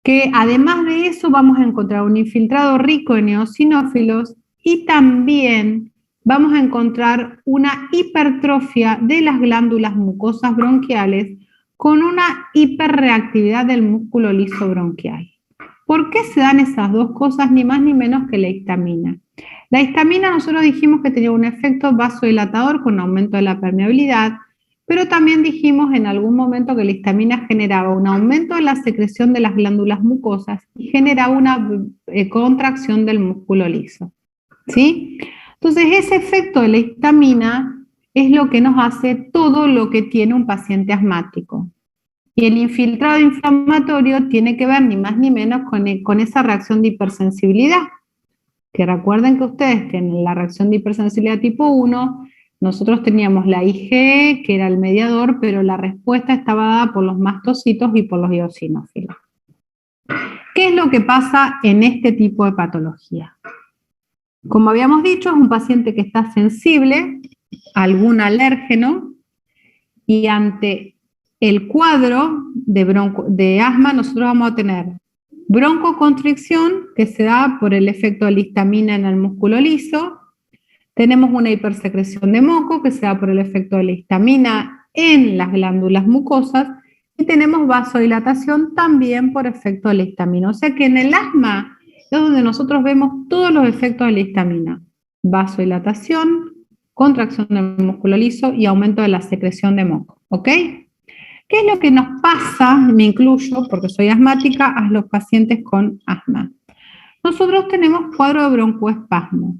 que además de eso vamos a encontrar un infiltrado rico en eosinófilos y también vamos a encontrar una hipertrofia de las glándulas mucosas bronquiales con una hiperreactividad del músculo liso bronquial. ¿Por qué se dan esas dos cosas? Ni más ni menos que la histamina. La histamina nosotros dijimos que tenía un efecto vasodilatador con aumento de la permeabilidad, pero también dijimos en algún momento que la histamina generaba un aumento de la secreción de las glándulas mucosas y generaba una contracción del músculo liso. ¿Sí? Entonces, ese efecto de la histamina es lo que nos hace todo lo que tiene un paciente asmático. Y el infiltrado inflamatorio tiene que ver ni más ni menos con esa reacción de hipersensibilidad. Que recuerden que ustedes que en la reacción de hipersensibilidad tipo 1, nosotros teníamos la IgE, que era el mediador, pero la respuesta estaba dada por los mastocitos y por los eosinófilos. ¿Qué es lo que pasa en este tipo de patología? Como habíamos dicho, es un paciente que está sensible a algún alérgeno y ante el cuadro de asma nosotros vamos a tener broncoconstricción, que se da por el efecto de la histamina en el músculo liso. Tenemos una hipersecreción de moco, que se da por el efecto de la histamina en las glándulas mucosas. Y tenemos vasodilatación también por efecto de la histamina. O sea que en el asma es donde nosotros vemos todos los efectos de la histamina. Vasodilatación, contracción del músculo liso y aumento de la secreción de moco. ¿Ok? ¿Qué es lo que nos pasa? Me incluyo, porque soy asmática, a los pacientes con asma. Nosotros tenemos cuadro de broncoespasmo.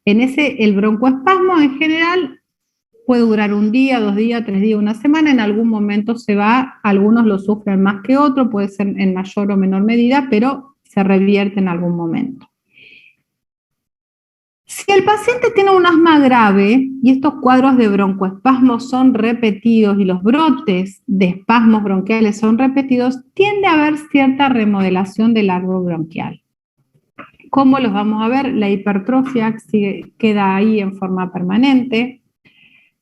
El broncoespasmo en general puede durar un día, 2 días, 3 días, una semana, en algún momento se va, algunos lo sufren más que otros, puede ser en mayor o menor medida, pero se revierte en algún momento. Si el paciente tiene un asma grave y estos cuadros de broncoespasmo son repetidos y los brotes de espasmos bronquiales son repetidos, tiende a haber cierta remodelación del árbol bronquial. ¿Cómo los vamos a ver? La hipertrofia queda ahí en forma permanente.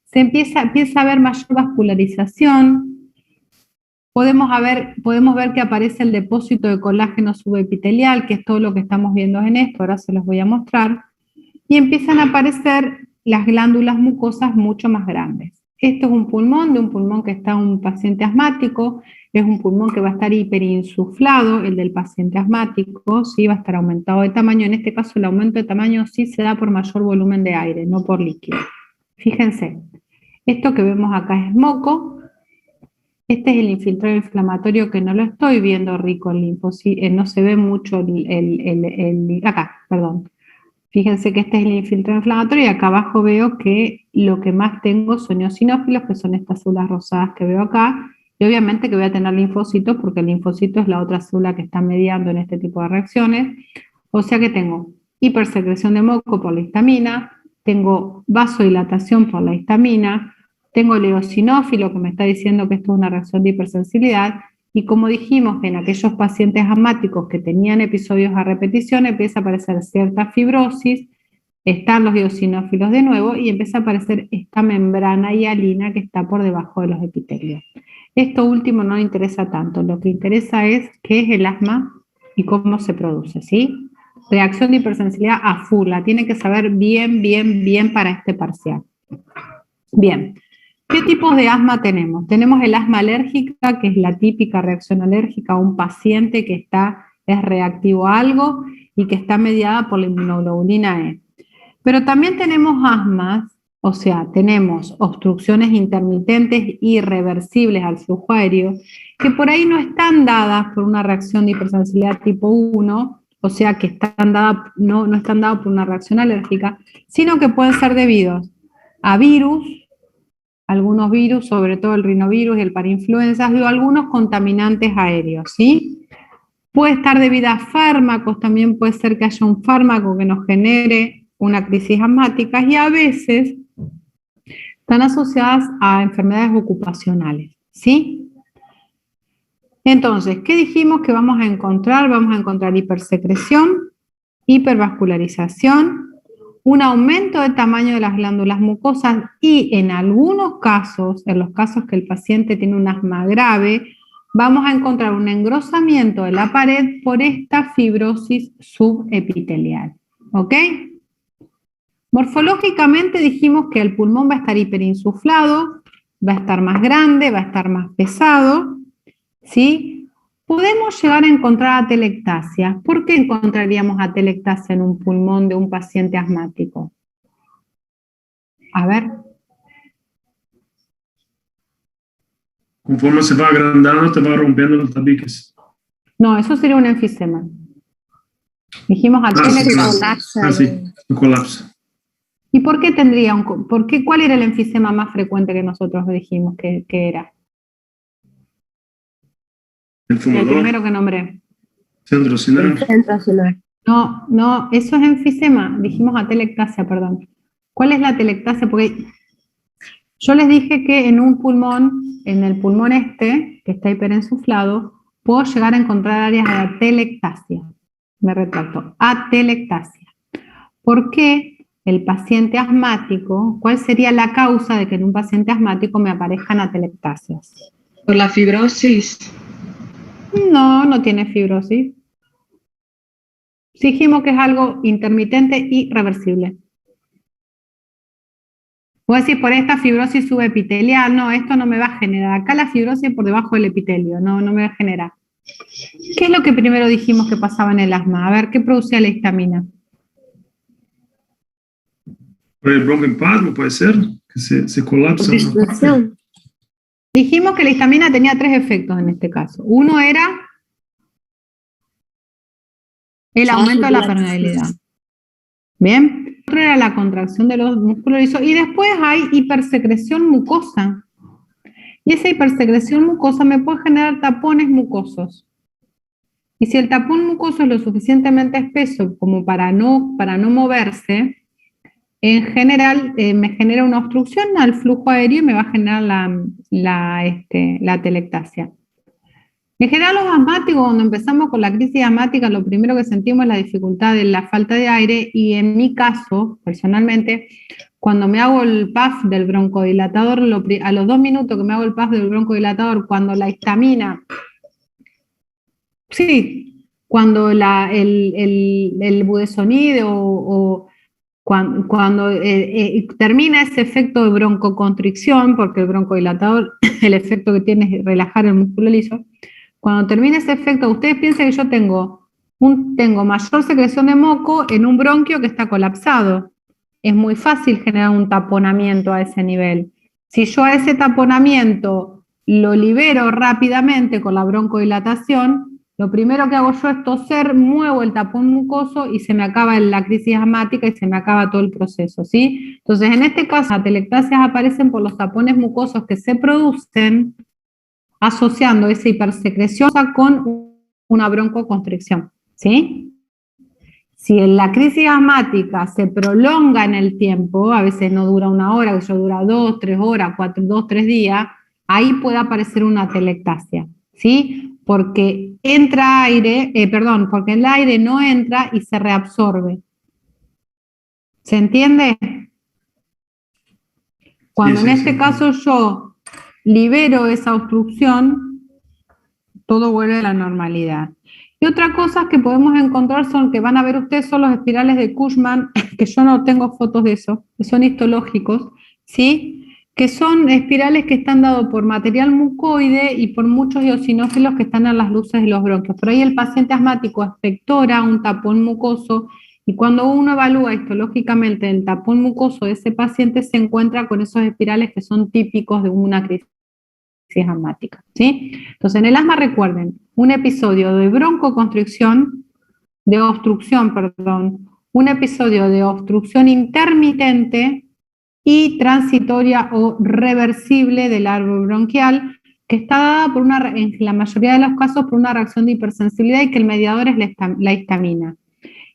Se empieza a ver mayor vascularización. Podemos ver que aparece el depósito de colágeno subepitelial, que es todo lo que estamos viendo en esto, ahora se los voy a mostrar. Y empiezan a aparecer las glándulas mucosas mucho más grandes. Esto es un pulmón que está un paciente asmático, es un pulmón que va a estar hiperinsuflado, el del paciente asmático, sí, va a estar aumentado de tamaño. En este caso el aumento de tamaño sí se da por mayor volumen de aire, no por líquido. Fíjense, esto que vemos acá es moco, este es el infiltrado inflamatorio que no lo estoy viendo rico en linfocitos, no se ve mucho acá, perdón. Fíjense que este es el infiltrado inflamatorio y acá abajo veo que lo que más tengo son eosinófilos, que son estas células rosadas que veo acá, y obviamente que voy a tener linfocitos porque el linfocito es la otra célula que está mediando en este tipo de reacciones. O sea que tengo hipersecreción de moco por la histamina, tengo vasodilatación por la histamina, tengo el eosinófilo que me está diciendo que esto es una reacción de hipersensibilidad. Y como dijimos que en aquellos pacientes asmáticos que tenían episodios a repetición empieza a aparecer cierta fibrosis, están los eosinófilos de nuevo y empieza a aparecer esta membrana hialina que está por debajo de los epitelios. Esto último no interesa tanto, lo que interesa es qué es el asma y cómo se produce, ¿sí? Reacción de hipersensibilidad a full, la tiene que saber bien para este parcial. Bien. ¿Qué tipos de asma tenemos? Tenemos el asma alérgica, que es la típica reacción alérgica a un paciente que es reactivo a algo y que está mediada por la inmunoglobulina E. Pero también tenemos asmas, o sea, tenemos obstrucciones intermitentes irreversibles al flujo aéreo, que por ahí no están dadas por una reacción de hipersensibilidad tipo 1, o sea, que no están dadas por una reacción alérgica, sino que pueden ser debidos a virus, algunos virus, sobre todo el rinovirus y el parainfluenza, o algunos contaminantes aéreos, ¿sí? Puede estar debido a fármacos, también puede ser que haya un fármaco que nos genere una crisis asmática y a veces están asociadas a enfermedades ocupacionales, ¿sí? Entonces, ¿qué dijimos que vamos a encontrar? Vamos a encontrar hipersecreción, hipervascularización, un aumento de tamaño de las glándulas mucosas y en algunos casos, en los casos que el paciente tiene un asma grave, vamos a encontrar un engrosamiento de la pared por esta fibrosis subepitelial. ¿Ok? Morfológicamente dijimos que el pulmón va a estar hiperinsuflado, va a estar más grande, va a estar más pesado, ¿sí? Podemos llegar a encontrar atelectasia. ¿Por qué encontraríamos atelectasia en un pulmón de un paciente asmático? A ver. Conforme se va agrandando, te va rompiendo los tabiques. No, eso sería un enfisema. Dijimos atelectasia. Sí, un colapso. ¿Y por qué tendría cuál era el enfisema más frecuente que nosotros dijimos que era? El El fumador, primero que nombré. centro sinal. No, eso es enfisema. Dijimos atelectasia, perdón. ¿Cuál es la atelectasia? Porque yo les dije que en un pulmón, en el pulmón que está hiperinsuflado, puedo llegar a encontrar áreas de atelectasia. Me retracto. Atelectasia. ¿Por qué el paciente asmático, cuál sería la causa de que en un paciente asmático me aparezcan atelectasias? Por la fibrosis. No tiene fibrosis. Dijimos que es algo intermitente y reversible. Puedo decir, por esta fibrosis subepitelial, no, esto no me va a generar. Acá la fibrosis por debajo del epitelio, no me va a generar. ¿Qué es lo que primero dijimos que pasaba en el asma? A ver, ¿qué producía la histamina? Por el broncoespasmo puede ser, que se colapsa. Obstrucción. Dijimos que la histamina tenía 3 efectos en este caso. Uno era el aumento de la permeabilidad. Bien. Otro era la contracción de los músculos lisos. Y después hay hipersecreción mucosa. Y esa hipersecreción mucosa me puede generar tapones mucosos. Y si el tapón mucoso es lo suficientemente espeso como para no moverse, en general me genera una obstrucción al flujo aéreo y me va a generar la atelectasia. En general los asmáticos, cuando empezamos con la crisis asmática, lo primero que sentimos es la dificultad de la falta de aire y en mi caso, personalmente, cuando me hago el PAF del broncodilatador, a los 2 minutos que me hago el PAF del broncodilatador, cuando la histamina, sí, cuando el budesonide o cuando termina ese efecto de broncoconstricción, porque el broncodilatador, el efecto que tiene es relajar el músculo liso, cuando termina ese efecto, ustedes piensen que yo tengo mayor secreción de moco en un bronquio que está colapsado. Es muy fácil generar un taponamiento a ese nivel. Si yo a ese taponamiento lo libero rápidamente con la broncodilatación, lo primero que hago yo es toser, muevo el tapón mucoso y se me acaba la crisis asmática y se me acaba todo el proceso, ¿sí? Entonces, en este caso, las atelectasias aparecen por los tapones mucosos que se producen asociando esa hipersecreción con una broncoconstricción, ¿sí? Si la crisis asmática se prolonga en el tiempo, a veces no dura 1 hora, que dura 2, 3 horas, 2, 3 días, ahí puede aparecer una atelectasia, ¿sí? Porque entra aire, porque el aire no entra y se reabsorbe. ¿Se entiende? Cuando en este caso yo libero esa obstrucción, todo vuelve a la normalidad. Y otra cosa que podemos encontrar que van a ver ustedes son los espirales de Cushman, que yo no tengo fotos de eso, que son histológicos, ¿sí? Que son espirales que están dados por material mucoide y por muchos eosinófilos que están en las luces de los bronquios. Por ahí el paciente asmático expectora un tapón mucoso y cuando uno evalúa histológicamente el tapón mucoso de ese paciente se encuentra con esos espirales que son típicos de una crisis asmática, ¿sí? Entonces, en el asma recuerden, un episodio de broncoconstricción, un episodio de obstrucción intermitente y transitoria o reversible del árbol bronquial, que está dada en la mayoría de los casos por una reacción de hipersensibilidad y que el mediador es la histamina.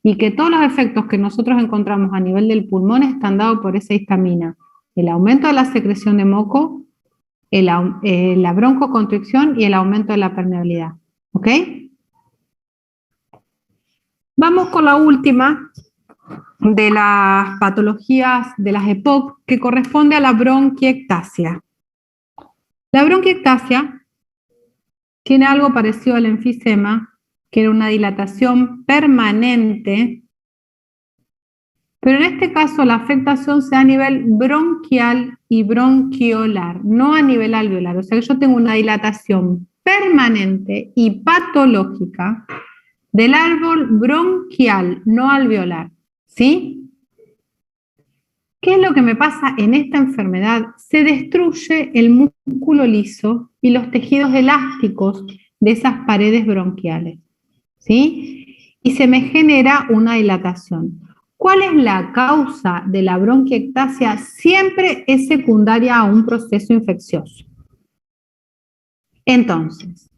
Y que todos los efectos que nosotros encontramos a nivel del pulmón están dados por esa histamina. El aumento de la secreción de moco, la broncoconstricción y el aumento de la permeabilidad. ¿Ok? Vamos con la última de las patologías de las EPOC que corresponde a la bronquiectasia. La bronquiectasia tiene algo parecido al enfisema, que era una dilatación permanente, pero en este caso la afectación se da a nivel bronquial y bronquiolar, no a nivel alveolar. O sea que yo tengo una dilatación permanente y patológica del árbol bronquial, no alveolar, ¿sí? ¿Qué es lo que me pasa en esta enfermedad? Se destruye el músculo liso y los tejidos elásticos de esas paredes bronquiales, ¿sí? Y se me genera una dilatación. ¿Cuál es la causa de la bronquiectasia? Siempre es secundaria a un proceso infeccioso. Entonces,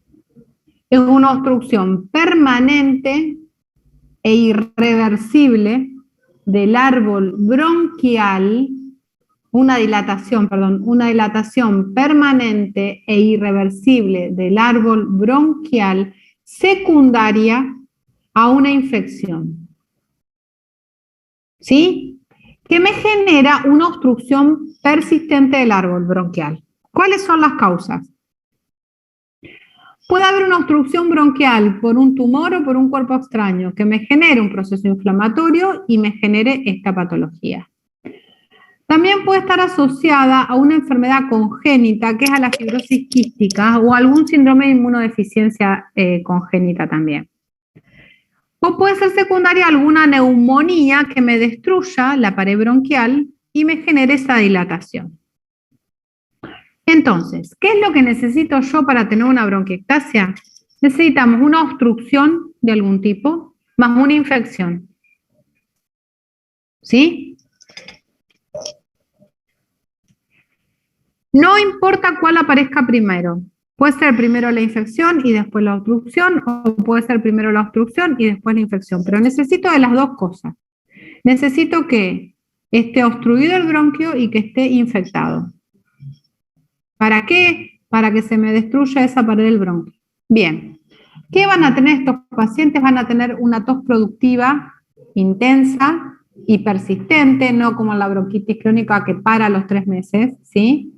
es una obstrucción permanente e irreversible del árbol bronquial, una dilatación permanente e irreversible del árbol bronquial secundaria a una infección. ¿Sí? Que me genera una obstrucción persistente del árbol bronquial. ¿Cuáles son las causas? Puede haber una obstrucción bronquial por un tumor o por un cuerpo extraño que me genere un proceso inflamatorio y me genere esta patología. También puede estar asociada a una enfermedad congénita, que es a la fibrosis quística o algún síndrome de inmunodeficiencia congénita también. O puede ser secundaria a alguna neumonía que me destruya la pared bronquial y me genere esa dilatación. Entonces, ¿qué es lo que necesito yo para tener una bronquiectasia? Necesitamos una obstrucción de algún tipo más una infección. ¿Sí? No importa cuál aparezca primero. Puede ser primero la infección y después la obstrucción, o puede ser primero la obstrucción y después la infección. Pero necesito de las dos cosas. Necesito que esté obstruido el bronquio y que esté infectado. ¿Para qué? Para que se me destruya esa pared del bronquio. Bien. ¿Qué van a tener estos pacientes? Van a tener una tos productiva intensa y persistente, no como la bronquitis crónica que para a los 3 meses, ¿sí?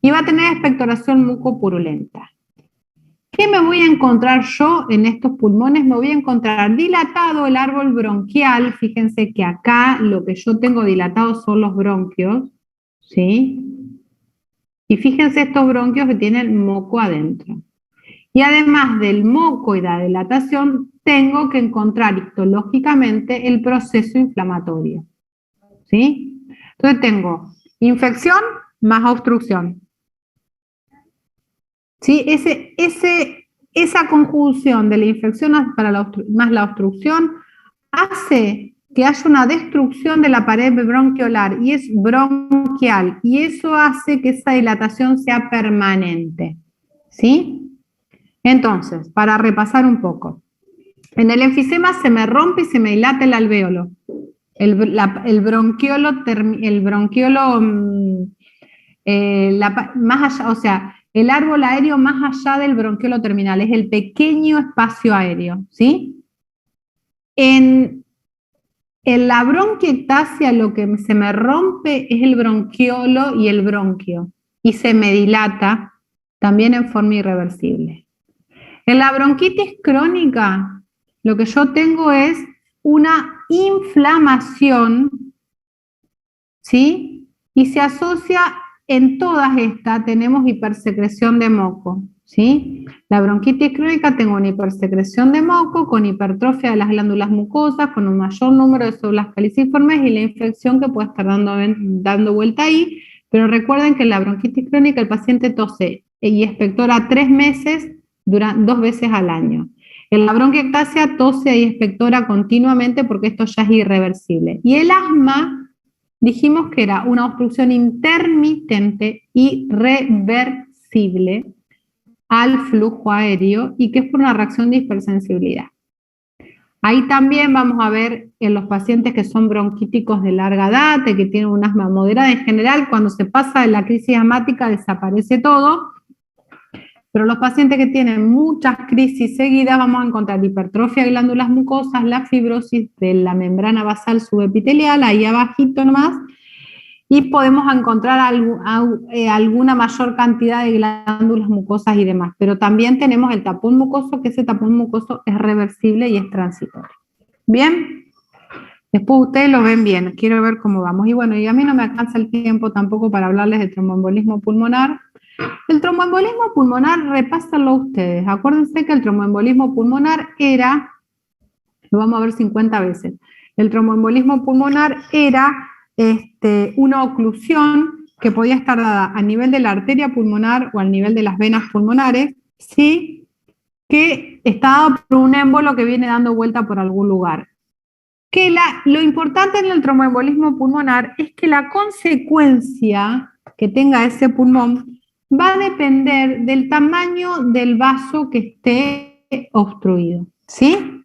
Y va a tener expectoración mucopurulenta. ¿Qué me voy a encontrar yo en estos pulmones? Me voy a encontrar dilatado el árbol bronquial. Fíjense que acá lo que yo tengo dilatado son los bronquios, ¿sí? Y fíjense estos bronquios que tienen moco adentro. Y además del moco y la dilatación, tengo que encontrar histológicamente el proceso inflamatorio, ¿sí? Entonces tengo infección más obstrucción. ¿Sí? Esa conjunción de la infección más la obstrucción hace que haya una destrucción de la pared bronquiolar y es bronquial, y eso hace que esa dilatación sea permanente, ¿sí? Entonces, para repasar un poco, en el enfisema se me rompe y se me dilata el alvéolo, el bronquiolo más allá, o sea, el árbol aéreo más allá del bronquiolo terminal, es el pequeño espacio aéreo, ¿sí? En la bronquiectasia lo que se me rompe es el bronquiolo y el bronquio, y se me dilata también en forma irreversible. En la bronquitis crónica, lo que yo tengo es una inflamación, ¿sí? Y se asocia, en todas estas tenemos hipersecreción de moco, ¿sí? La bronquitis crónica tengo una hipersecreción de moco con hipertrofia de las glándulas mucosas, con un mayor número de células caliciformes y la infección que puede estar dando vuelta ahí, pero recuerden que en la bronquitis crónica el paciente tose y expectora 3 meses, 2 veces al año. En la bronquiectasia tose y expectora continuamente porque esto ya es irreversible. Y el asma, dijimos que era una obstrucción intermitente y reversible al flujo aéreo y que es por una reacción de hipersensibilidad. Ahí también vamos a ver en los pacientes que son bronquíticos de larga data, que tienen un asma moderada en general, cuando se pasa de la crisis asmática desaparece todo, pero los pacientes que tienen muchas crisis seguidas vamos a encontrar hipertrofia de glándulas mucosas, la fibrosis de la membrana basal subepitelial, ahí abajito nomás, y podemos encontrar alguna mayor cantidad de glándulas mucosas y demás, pero también tenemos el tapón mucoso, que ese tapón mucoso es reversible y es transitorio. ¿Bien? Después ustedes lo ven bien, quiero ver cómo vamos. Y bueno, y a mí no me alcanza el tiempo tampoco para hablarles del tromboembolismo pulmonar. El tromboembolismo pulmonar, repásenlo ustedes. Acuérdense que el tromboembolismo pulmonar era, lo vamos a ver 50 veces, el tromboembolismo pulmonar era una oclusión que podía estar dada a nivel de la arteria pulmonar o al nivel de las venas pulmonares, ¿sí? Que está dado por un émbolo que viene dando vuelta por algún lugar. Que lo importante en el tromboembolismo pulmonar es que la consecuencia que tenga ese pulmón va a depender del tamaño del vaso que esté obstruido, ¿sí?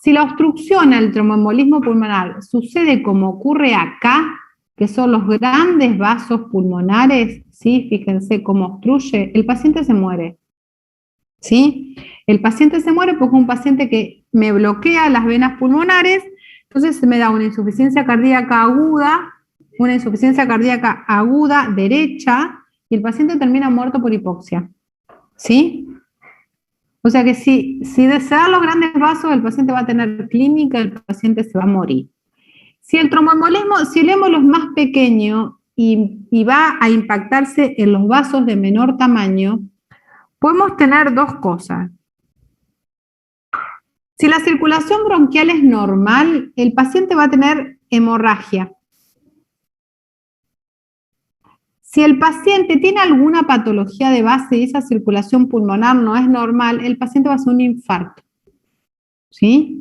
Si la obstrucción al tromboembolismo pulmonar sucede como ocurre acá, que son los grandes vasos pulmonares, ¿sí? Fíjense cómo obstruye, el paciente se muere, ¿sí? El paciente se muere porque es un paciente que me bloquea las venas pulmonares, entonces se me da una insuficiencia cardíaca aguda derecha, y el paciente termina muerto por hipoxia, ¿sí? O sea que si se dan los grandes vasos, el paciente va a tener clínica, el paciente se va a morir. Si el tromboembolismo, si el émbolo es más pequeño y va a impactarse en los vasos de menor tamaño, podemos tener dos cosas. Si la circulación bronquial es normal, el paciente va a tener hemorragia. Si el paciente tiene alguna patología de base y esa circulación pulmonar no es normal, el paciente va a hacer un infarto. ¿Sí?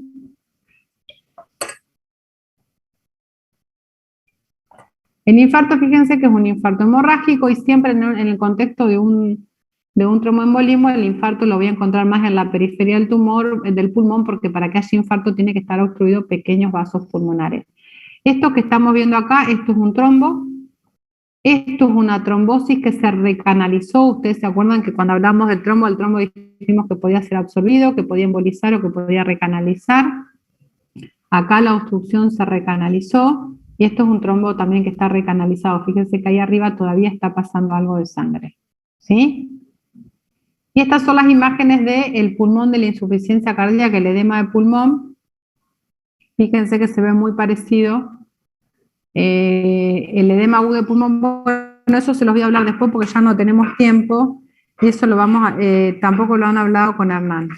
El infarto, fíjense que es un infarto hemorrágico y siempre en el contexto de un tromboembolismo, el infarto lo voy a encontrar más en la periferia del tumor, del pulmón, porque para que haya infarto tiene que estar obstruido pequeños vasos pulmonares. Esto que estamos viendo acá, esto es un trombo. Esto es una trombosis que se recanalizó. Ustedes se acuerdan que cuando hablamos del trombo dijimos que podía ser absorbido, que podía embolizar o que podía recanalizar. Acá la obstrucción se recanalizó y esto es un trombo también que está recanalizado. Fíjense que ahí arriba todavía está pasando algo de sangre, ¿sí? Y estas son las imágenes del pulmón, de la insuficiencia cardíaca, el edema de pulmón. Fíjense que se ve muy parecido. El edema agudo de pulmón, bueno, eso se los voy a hablar después porque ya no tenemos tiempo y eso tampoco lo han hablado con Hernán.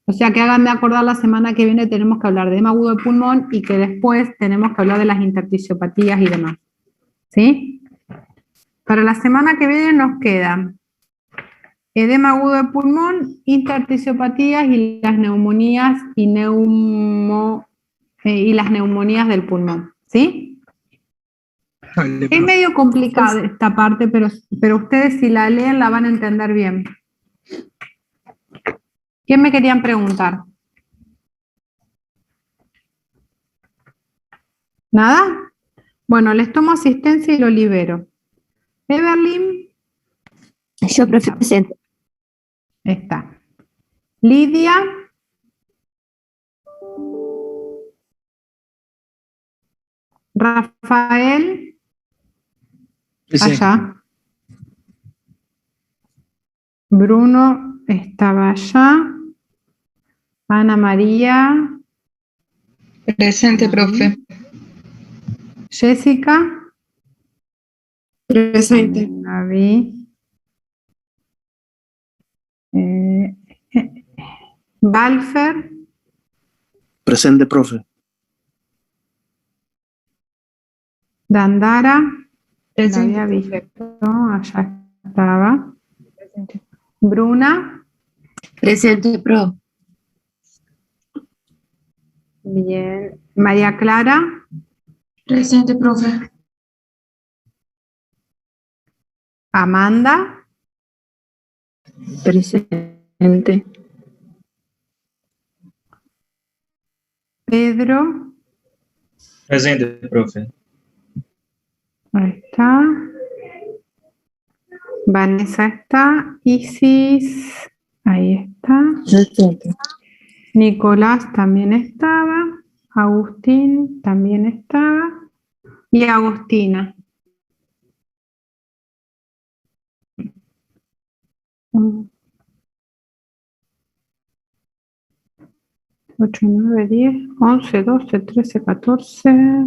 O sea que háganme acordar, la semana que viene tenemos que hablar de edema agudo de pulmón y que después tenemos que hablar de las intersticiopatías y demás. ¿Sí? Para la semana que viene nos queda edema agudo de pulmón, intersticiopatías y las neumonías y las neumonías del pulmón. ¿Sí? Dale, Es profe. medio complicada esta parte, pero ustedes si la leen la van a entender bien. ¿Quién me querían preguntar? ¿Nada? Bueno, les tomo asistencia y lo libero. Evelyn. Yo, profe, presente. Está. Lidia. Rafael. Presente. Allá. Bruno estaba allá. Ana María. Presente, profe. Jessica. Presente. La vi. Balfer. Presente, profe. Dandara. La Presente, había profe. visto. Allá estaba. Bruna. Presente, pro. Bien. María Clara. Presente, profe. Amanda. Presente. Pedro. Presente, profe. Ahí está. Vanessa está. Isis. Ahí está. Presente. Nicolás también estaba. Agustín también estaba. Y Agustina. 8, 9, 10, 11, 12, 13, 14,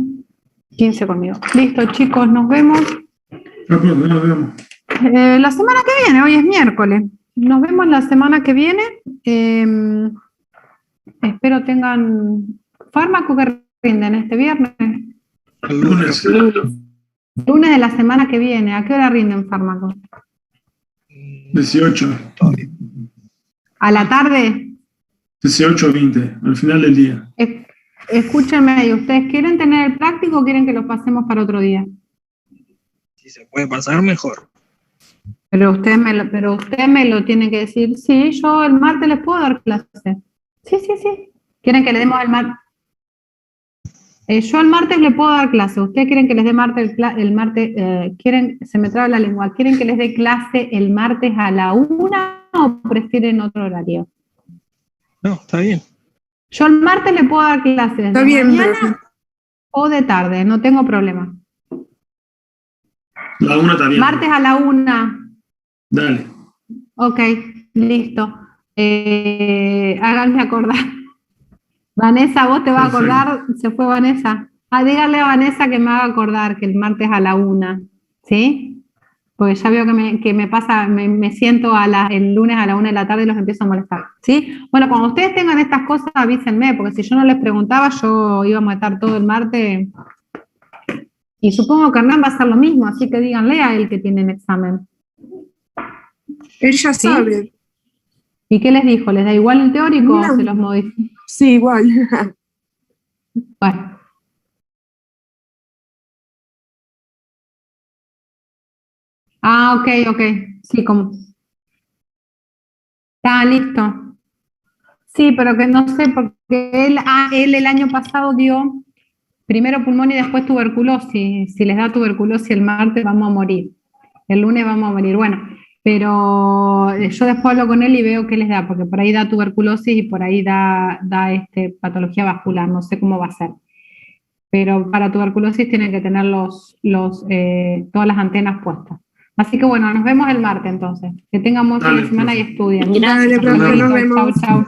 15 conmigo. Listo, chicos, nos vemos Profe, nos vemos. la semana que viene. Hoy es miércoles. Nos vemos la semana que viene. Espero tengan fármaco que rinden este viernes. El lunes. Lunes de la semana que viene. ¿A qué hora rinden fármaco? 18. ¿A la tarde? 18 o 20, al final del día. Escúchenme ahí. ¿Ustedes quieren tener el práctico o quieren que lo pasemos para otro día? Si se puede pasar, mejor. Pero usted me lo tiene que decir. Sí, yo el martes les puedo dar clase. Sí, sí, sí. ¿Quieren que le demos el martes? Yo el martes le puedo dar clase. ¿Ustedes quieren que les dé el martes? Se me traba la lengua. ¿Quieren que les dé clase el martes a la 1 o prefieren otro horario? No, está bien. Yo el martes le puedo dar clases Está de bien, mañana profe. o de tarde, no tengo problema. La 1 está bien. Martes a la 1. Dale. Ok, listo. Háganme acordar. Vanessa, vos te vas a acordar, se fue Vanessa. Dígale a Vanessa que me haga acordar que el martes a la 1, ¿sí? Porque ya veo que me pasa, me siento el lunes a la 1 de la tarde y los empiezo a molestar, ¿sí? Bueno, cuando ustedes tengan estas cosas, avísenme, porque si yo no les preguntaba, yo íbamos a estar todo el martes. Y supongo que Hernán va a hacer lo mismo, así que díganle a él que tienen examen. Él ya ¿Sí? sabe. ¿Y qué les dijo? ¿Les da igual el teórico o No. se los modifica? Sí, igual. Bueno. Ah, ok. Sí, como. Está listo. Sí, pero que no sé, porque él el año pasado dio primero pulmón y después tuberculosis. Si les da tuberculosis el martes vamos a morir. El lunes vamos a morir. Bueno, pero yo después hablo con él y veo qué les da, porque por ahí da tuberculosis y por ahí da patología vascular. No sé cómo va a ser. Pero para tuberculosis tienen que tener todas las antenas puestas. Así que bueno, nos vemos el martes entonces. Que tengan buen fin de Dale, semana y profe. estudien. Gracias, Dale, profe, nos Chau, vemos. chau.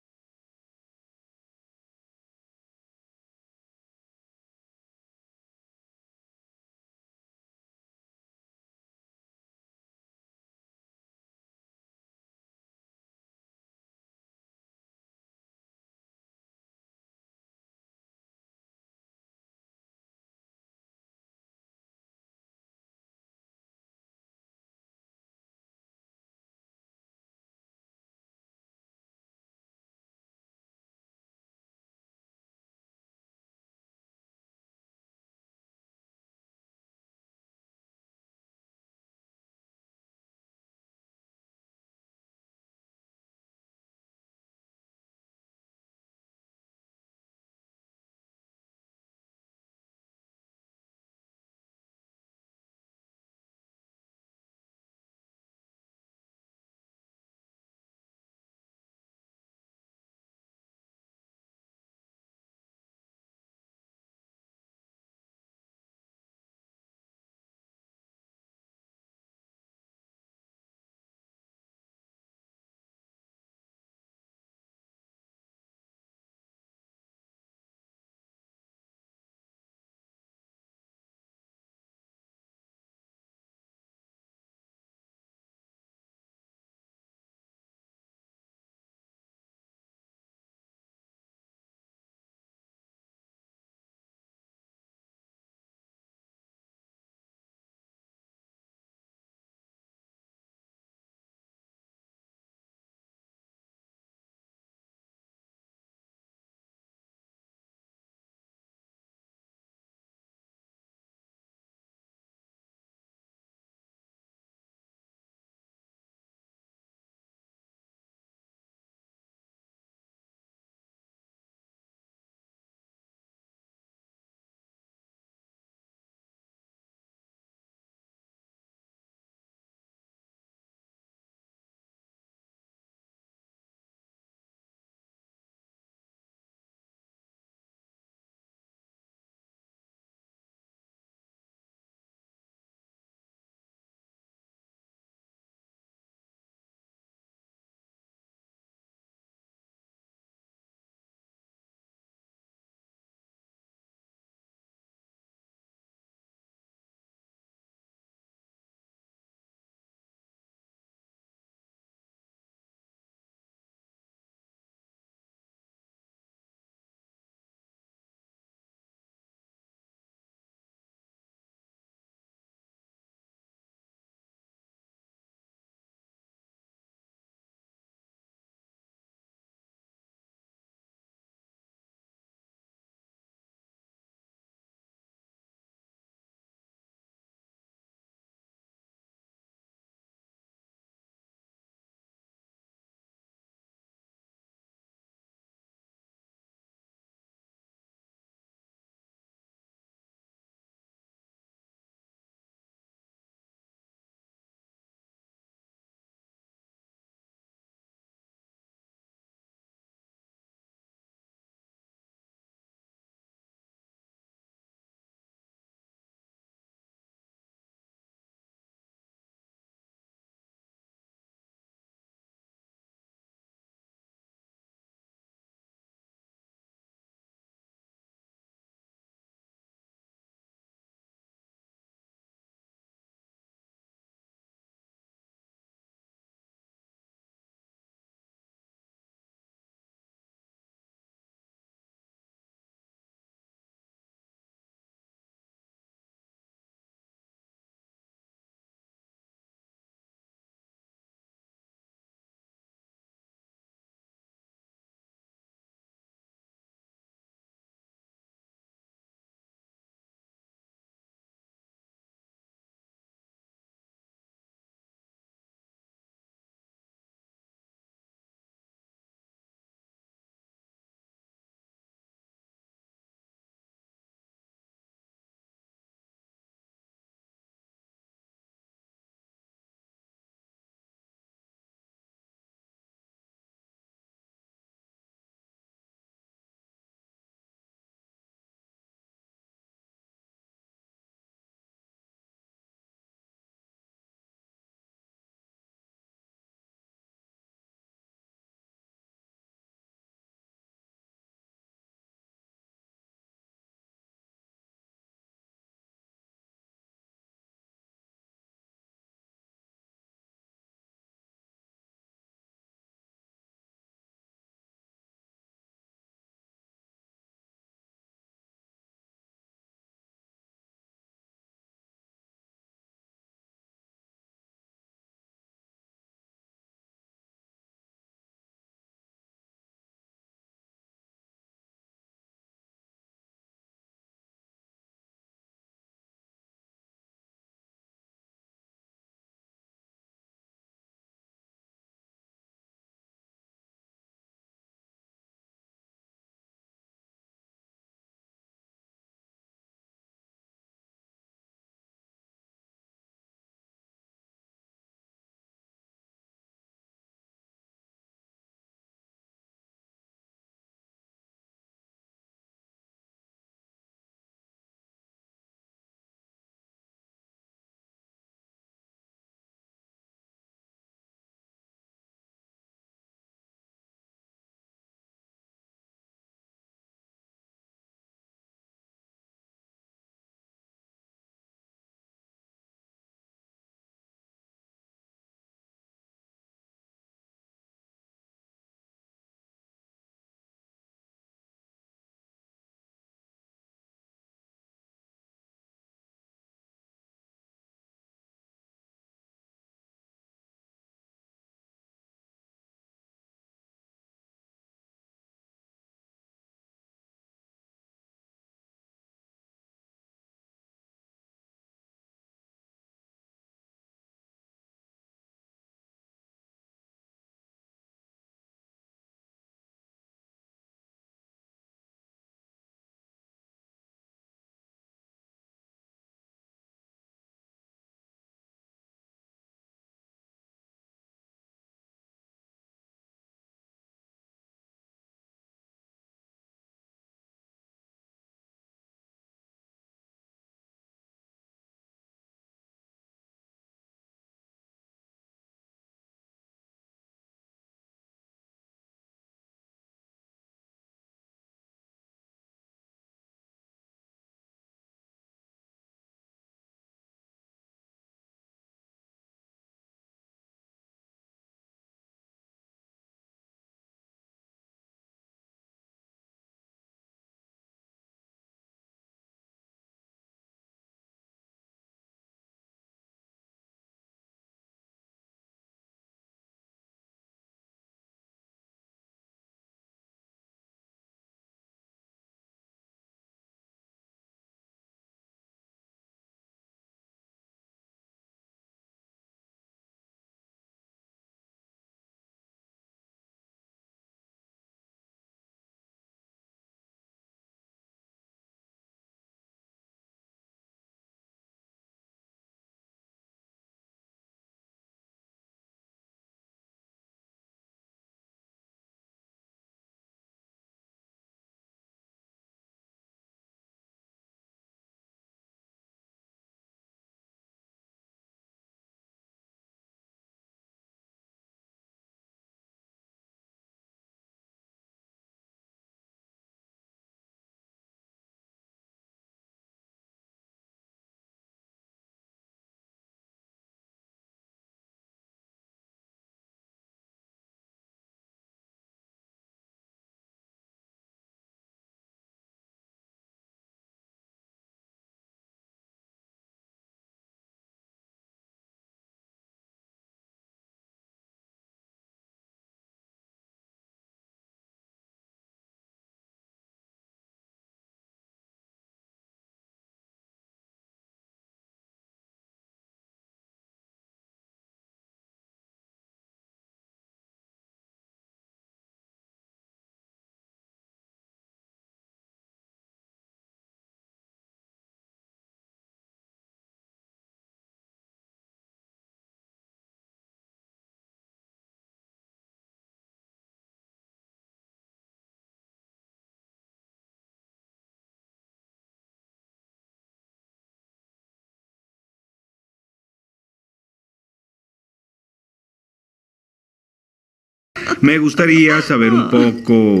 Me gustaría saber un poco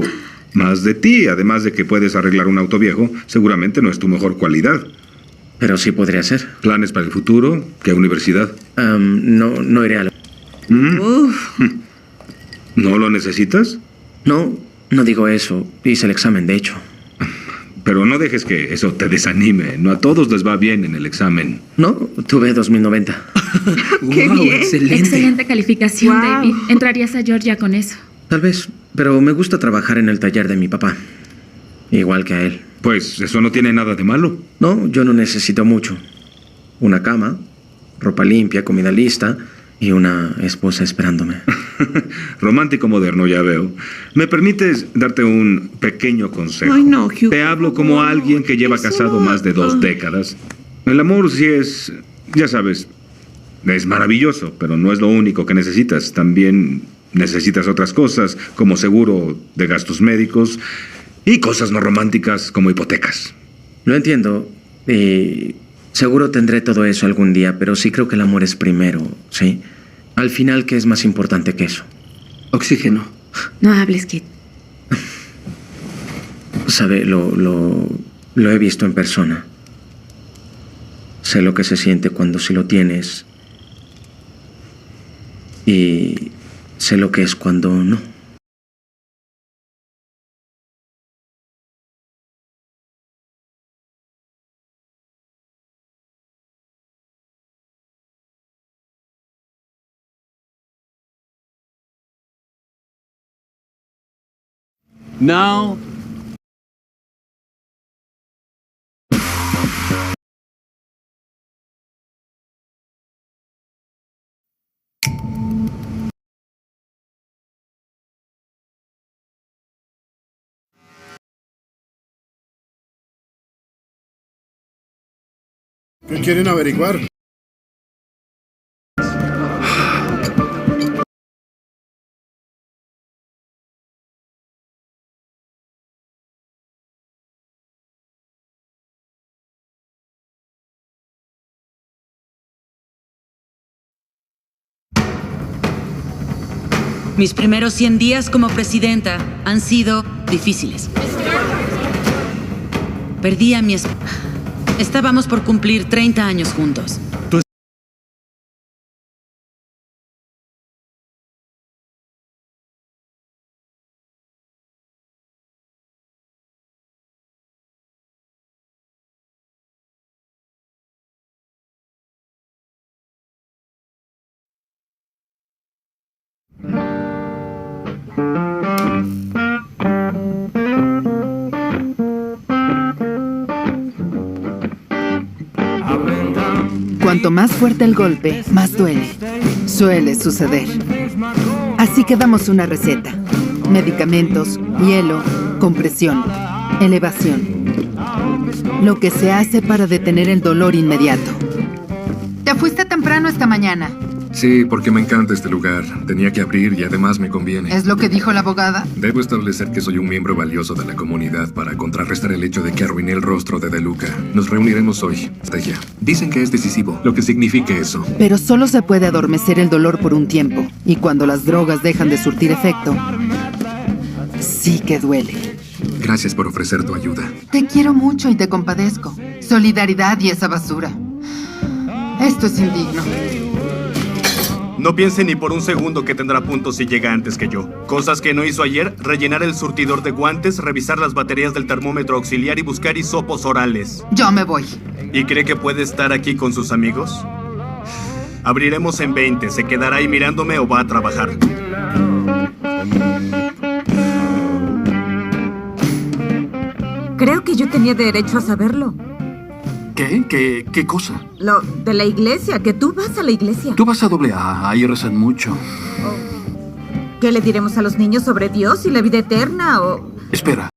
más de ti, además de que puedes arreglar un auto viejo. Seguramente no es tu mejor cualidad. Pero sí podría ser. ¿Planes para el futuro? ¿Qué universidad? No iré a la... ¿No lo necesitas? No digo eso. Hice el examen, de hecho. Pero no dejes que eso te desanime. No a todos les va bien en el examen. No, tuve 2090. ¡Qué bien! Excelente calificación, Wow. David. ¿Entrarías a Georgia con eso? Tal vez, pero me gusta trabajar en el taller de mi papá. Igual que a él. Pues eso no tiene nada de malo. No, yo no necesito mucho. Una cama, ropa limpia, comida lista y una esposa esperándome. Romántico moderno, ya veo. ¿Me permites darte un pequeño consejo? Ay, no, Hugh. Te hablo como alguien que lleva casado más de 2 décadas. El amor sí es, ya sabes, es maravilloso, pero no es lo único que necesitas. También necesitas otras cosas, como seguro de gastos médicos y cosas no románticas como hipotecas. Lo entiendo y seguro tendré todo eso algún día, pero sí creo que el amor es primero, ¿sí? Al final, ¿qué es más importante que eso? Oxígeno. No hables, Kit. Sabe, lo he visto en persona. Sé lo que se siente cuando sí lo tienes. Y sé lo que es cuando no. Now, ¿Qué quieren averiguar? Mis primeros 100 días como presidenta han sido difíciles. Perdí a mi esposa. Estábamos por cumplir 30 años juntos. Cuanto más fuerte el golpe, más duele. Suele suceder. Así que damos una receta. Medicamentos, hielo, compresión, elevación. Lo que se hace para detener el dolor inmediato. Te fuiste temprano esta mañana. Sí, porque me encanta este lugar. Tenía que abrir y además me conviene. ¿Es lo que dijo la abogada? Debo establecer que soy un miembro valioso de la comunidad para contrarrestar el hecho de que arruiné el rostro de De Luca. Nos reuniremos hoy. Estrategia. Dicen que es decisivo, lo que significa eso. Pero solo se puede adormecer el dolor por un tiempo. Y cuando las drogas dejan de surtir efecto, sí que duele. Gracias por ofrecer tu ayuda. Te quiero mucho y te compadezco. Solidaridad y esa basura. Esto es indigno. No piense ni por un segundo que tendrá puntos si llega antes que yo. Cosas que no hizo ayer: rellenar el surtidor de guantes, revisar las baterías del termómetro auxiliar y buscar hisopos orales. Yo me voy. ¿Y cree que puede estar aquí con sus amigos? Abriremos en 20. ¿Se quedará ahí mirándome o va a trabajar? Creo que yo tenía derecho a saberlo. ¿Qué? ¿Qué cosa? Lo de la iglesia, que tú vas a la iglesia. Tú vas a AA, ahí rezan mucho. ¿Qué le diremos a los niños sobre Dios y la vida eterna? Espera.